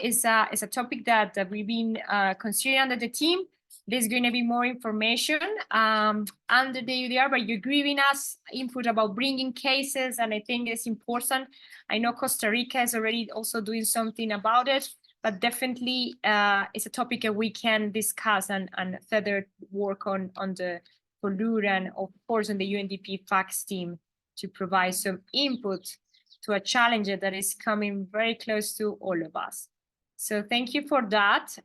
is a topic that we've been considering under the team. There's going to be more information under the UDR, but you're giving us input about bringing cases, and I think it's important. I know Costa Rica is already also doing something about it, but definitely it's a topic that we can discuss and further work on the FOLUR and of course on the UNDP FACTS team to provide some input to a challenge that is coming very close to all of us. So thank you for that.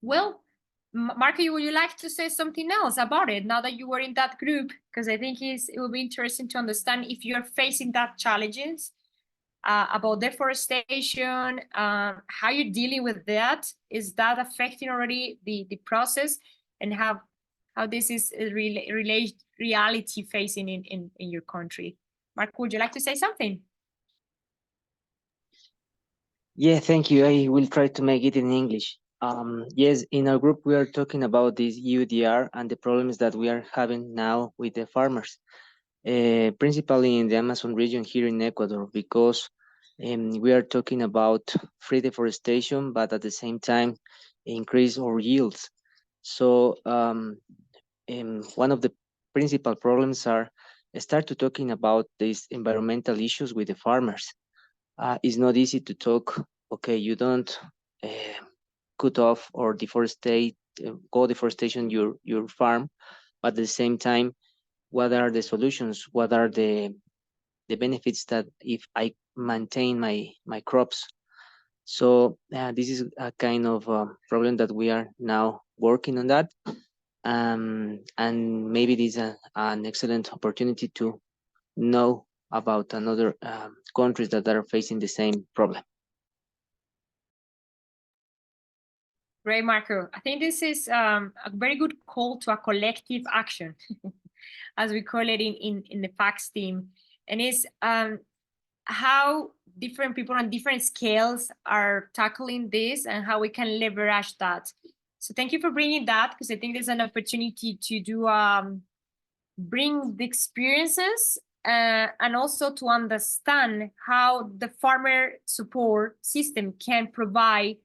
Well, Marco, would you like to say something else about it now that you were in that group? Because I think it will be interesting to understand if you're facing that challenges about deforestation, how you're dealing with that. Is that affecting already the process, and how this is reality facing in your country? Marco, would you like to say something? Yeah, thank you. I will try to make it in English. Yes, in our group, we are talking about this UDR and the problems that we are having now with the farmers, principally in the Amazon region here in Ecuador, because we are talking about free deforestation, but at the same time, increase our yields. So one of the principal problems are start to talking about these environmental issues with the farmers. It's not easy to talk, okay, you don't cut off or deforestate, go deforestation your farm, but at the same time, what are the solutions? What are the benefits that if I maintain my crops? So this is a kind of problem that we are now working on that. And maybe this is an excellent opportunity to know about another countries that are facing the same problem. Great, Marco. I think this is a very good call to a collective action, as we call it in the FACS team. And it's how different people on different scales are tackling this and how we can leverage that. So thank you for bringing that, because I think there's an opportunity to do bring the experiences and also to understand how the farmer support system can provide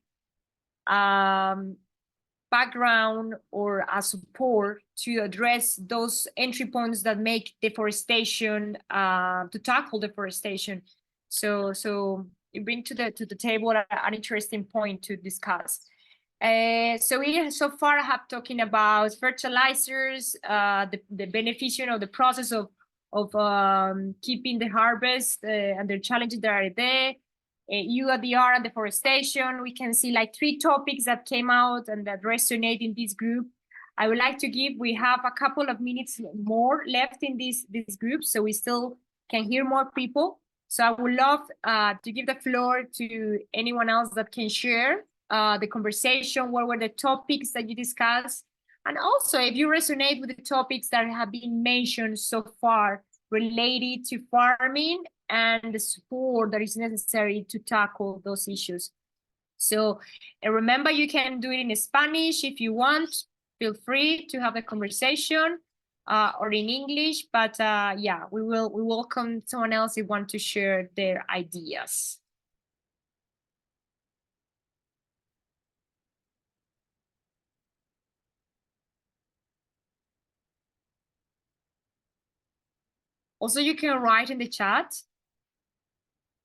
background or a support to address those entry points that make deforestation, to tackle deforestation. So you bring to the table an interesting point to discuss. So we so far have talking about fertilizers, the beneficiation of the process of keeping the harvest and the challenges that are there. UDR and deforestation. We can see like 3 topics that came out and that resonate in this group. I would like to we have a couple of minutes more left in this group, so we still can hear more people. So I would love to give the floor to anyone else that can share the conversation. What were the topics that you discussed? And also, if you resonate with the topics that have been mentioned so far related to farming and the support that is necessary to tackle those issues. So remember, you can do it in Spanish if you want. Feel free to have a conversation or in English, but yeah, we welcome someone else who want to share their ideas. Also, you can write in the chat,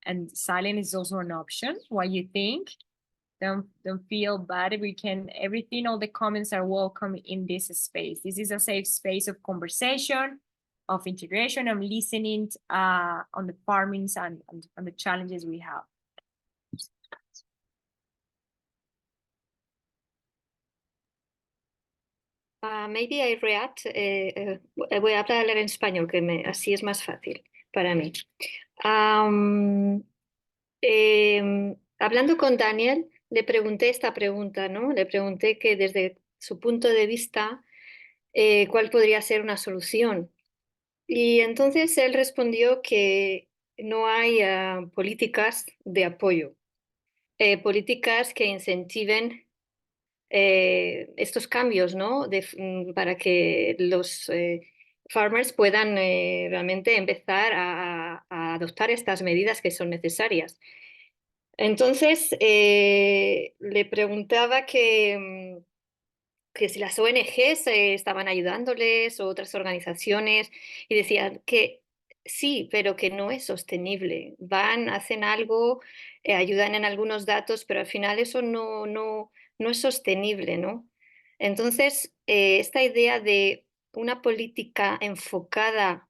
and silent is also an option. What you think? Don't feel bad. We can everything. All the comments are welcome in this space. This is a safe space of conversation, of integration, and listening on the farmings and the challenges we have. Maybe I react. Voy a hablar en español, que así es más fácil para mí. Hablando con Daniel, le pregunté esta pregunta, ¿no? Le pregunté que desde su punto de vista, ¿cuál podría ser una solución? Y entonces él respondió que no hay políticas de apoyo, políticas que incentiven estos cambios, ¿no? Para que los farmers puedan realmente empezar a adoptar estas medidas que son necesarias. Entonces, le preguntaba que si las ONGs estaban ayudándoles o otras organizaciones, y decían que sí, pero que no es sostenible. Hacen algo, ayudan en algunos datos, pero al final eso no es sostenible, ¿no? Entonces, esta idea de una política enfocada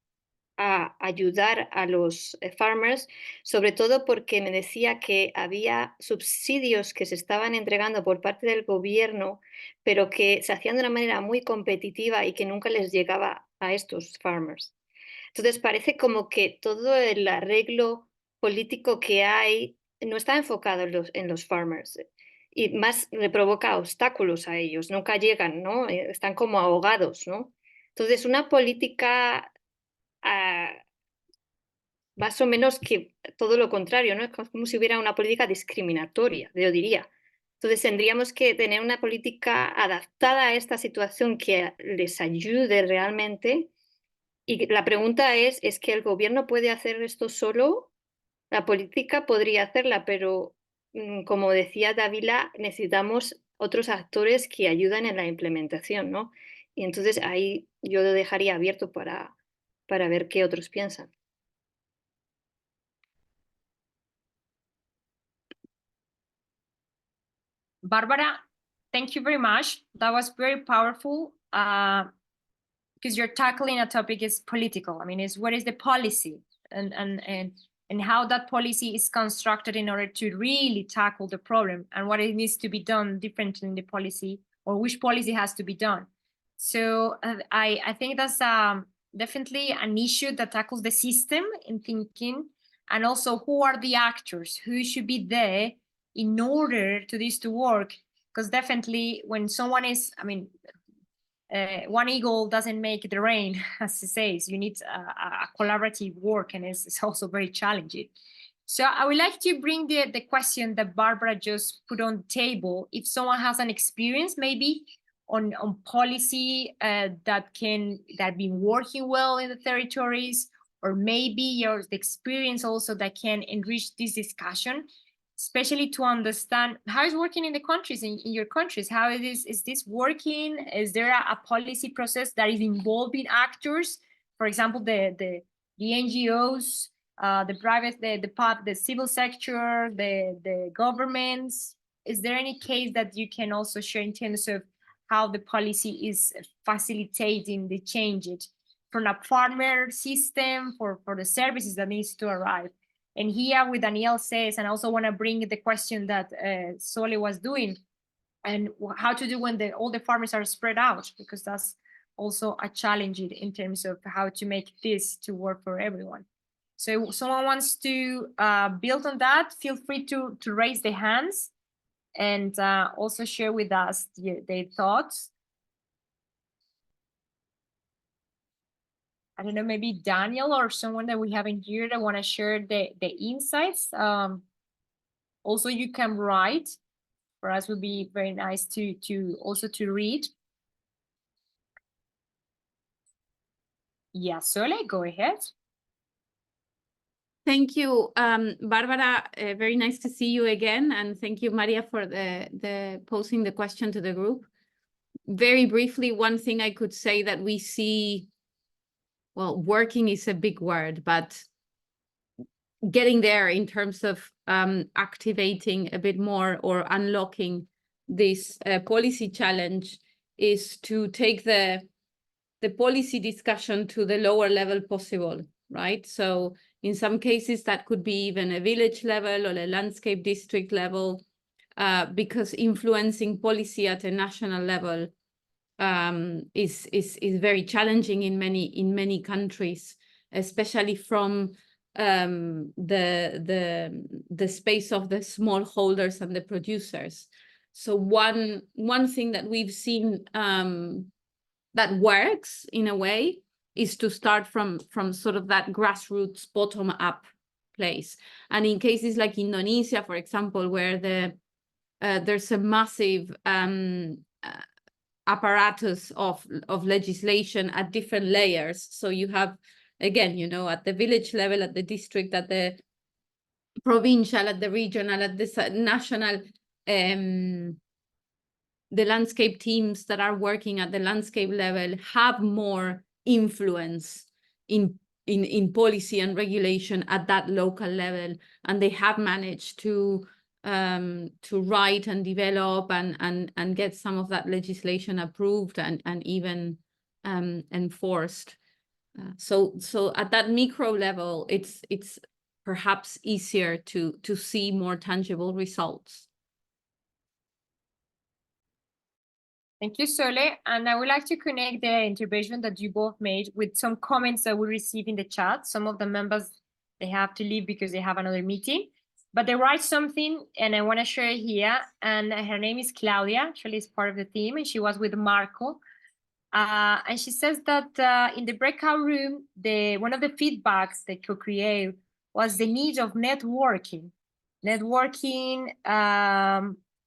a ayudar a los farmers, sobre todo porque me decía que había subsidios que se estaban entregando por parte del gobierno, pero que se hacían de una manera muy competitiva y que nunca les llegaba a estos farmers. Entonces parece como que todo el arreglo político que hay no está enfocado en los farmers y más le provoca obstáculos a ellos, nunca llegan, ¿no? Están como ahogados, ¿no? Entonces una política más o menos que todo lo contrario, ¿no? Es como si hubiera una política discriminatoria, yo diría. Entonces tendríamos que tener una política adaptada a esta situación que les ayude realmente. Y la pregunta es que el gobierno puede hacer esto solo? La política podría hacerla, pero como decía Dávila, necesitamos otros actores que ayuden en la implementación, ¿no? Y entonces ahí yo lo dejaría abierto para ver qué otros piensan. Barbara, thank you very much. That was very powerful because you're tackling a topic is political. I mean, what is the policy? And and how that policy is constructed in order to really tackle the problem and what it needs to be done differently in the policy, or which policy has to be done. So I think that's definitely an issue that tackles the system in thinking, and also who are the actors, who should be there in order to this to work. Because definitely when someone is, I mean, one eagle doesn't make the rain, as it says. You need a collaborative work, and it's also very challenging. So I would like to bring the question that Barbara just put on the table. If someone has an experience maybe on policy that been working well in the territories, or maybe the experience also that can enrich this discussion, especially to understand how it's working in the countries, in your countries. How is this working? Is there a policy process that is involving actors? For example, the NGOs, the private, the civil sector, the governments. Is there any case that you can also share in terms of how the policy is facilitating the changes from a farmer system for the services that needs to arrive? And here with Danielle says, and I also want to bring the question that Sole was doing, and how to do when all the farmers are spread out, because that's also a challenge in terms of how to make this to work for everyone. So if someone wants to build on that, feel free to raise their hands and also share with us their thoughts. I don't know, maybe Daniel or someone that we haven't here that want to share the insights. Also, you can write. For us, would be very nice to also to read. Yeah, Sole, go ahead. Thank you, Barbara. Very nice to see you again, and thank you, Maria, for the posing the question to the group. Very briefly, one thing I could say that we see, well, working is a big word, but getting there in terms of activating a bit more or unlocking this policy challenge is to take the policy discussion to the lower level possible, right? So in some cases that could be even a village level or a landscape district level, because influencing policy at a national level is very challenging in many countries, especially from the space of the smallholders and the producers. So one thing that we've seen that works in a way is to start from sort of that grassroots bottom-up place. And in cases like Indonesia, for example, where there's a massive apparatus of legislation at different layers. So you have, again, you know, at the village level, at the district, at the provincial, at the regional, at the national, the landscape teams that are working at the landscape level have more influence in policy and regulation at that local level, and they have managed to write and develop and get some of that legislation approved and even enforced. So at that micro level, it's perhaps easier to see more tangible results. Thank you, Sole. And I would like to connect the intervention that you both made with some comments that we received in the chat. Some of the members, they have to leave because they have another meeting, but they write something and I want to share here. And her name is Claudia. Actually, is part of the team, and she was with Marco. And she says that in the breakout room, one of the feedbacks they could create was the need of networking.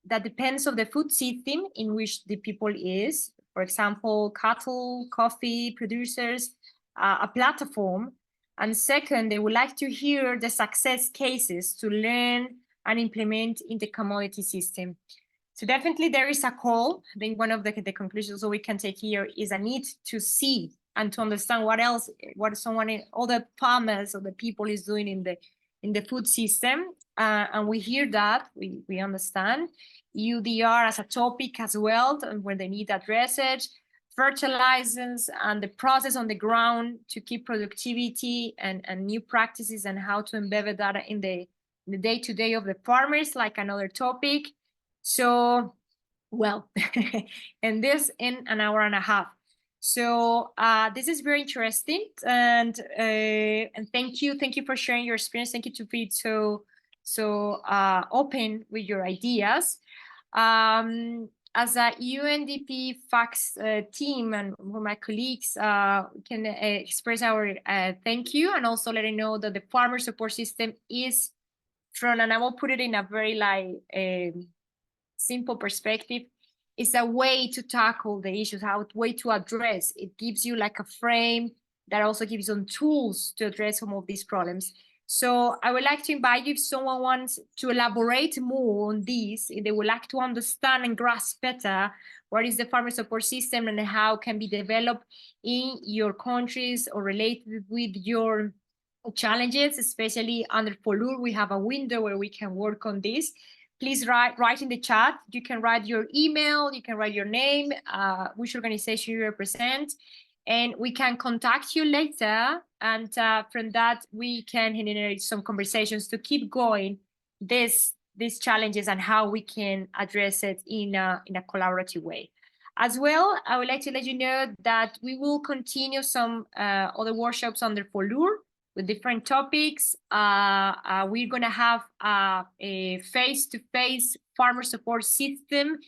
That depends on the food system in which the people is. For example, cattle, coffee producers, a platform. And second, they would like to hear the success cases to learn and implement in the commodity system. So definitely there is a call. I think one of the conclusions that we can take here is a need to see and to understand what other farmers or the people is doing in the food system. And we hear that, we understand. UDR as a topic as well, where they need addressed. fertilizers and the process on the ground to keep productivity and new practices and how to embed that in the day-to-day of the farmers, like another topic. So, well, and this in an hour and a half. So this is very interesting, and thank you for sharing your experience. Thank you to be so open with your ideas. As a UNDP FACS team and with my colleagues, can express our thank you, and also let you know that the farmer support system is from, and I will put it in a very simple perspective, it's a way to tackle the issues, a way to address. It gives you like a frame that also gives you some tools to address some of these problems. So I would like to invite you, if someone wants to elaborate more on this, if they would like to understand and grasp better what is the farmer support system and how it can be developed in your countries or related with your challenges, especially under FOLUR, we have a window where we can work on this. Please write in the chat. You can write your email, you can write your name, which organization you represent, and we can contact you later. And from that, we can generate some conversations to keep going these challenges and how we can address it in a collaborative way. As well, I would like to let you know that we will continue some other workshops under FOLUR with different topics. We're gonna have a face-to-face farmer support system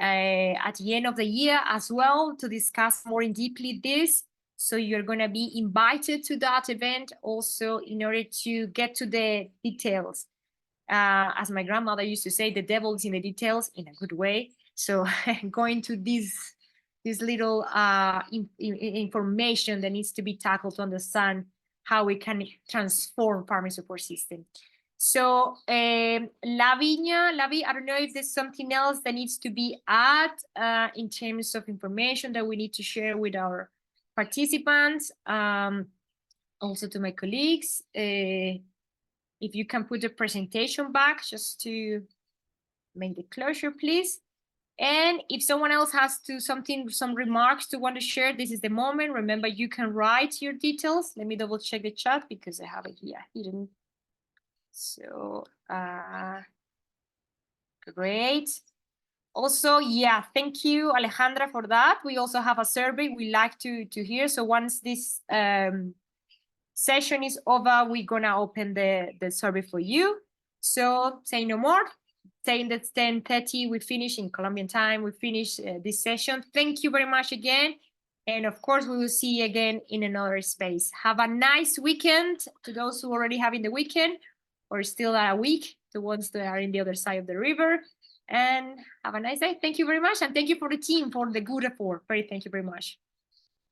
at the end of the year as well to discuss more in deeply this. So you're gonna be invited to that event also in order to get to the details. As my grandmother used to say, the devil is in the details in a good way. So going to this little information that needs to be tackled to understand how we can transform farming support system. So Lavi, I don't know if there's something else that needs to be added in terms of information that we need to share with our participants, also to my colleagues. If you can put the presentation back just to make the closure, please. And if someone else has some remarks to want to share, this is the moment. Remember, you can write your details. Let me double check the chat because I have it here hidden. So, great. Also, yeah, thank you, Alejandra, for that. We also have a survey we like to hear. So once this session is over, we're gonna open the survey for you. So say no more. Saying that 10:30, we finish in Colombian time. We finish this session. Thank you very much again. And of course, we will see you again in another space. Have a nice weekend to those who already have in the weekend or still a week, the ones that are in the other side of the river. And have a nice day. Thank you very much. And thank you for the team for the good effort. Thank you very much.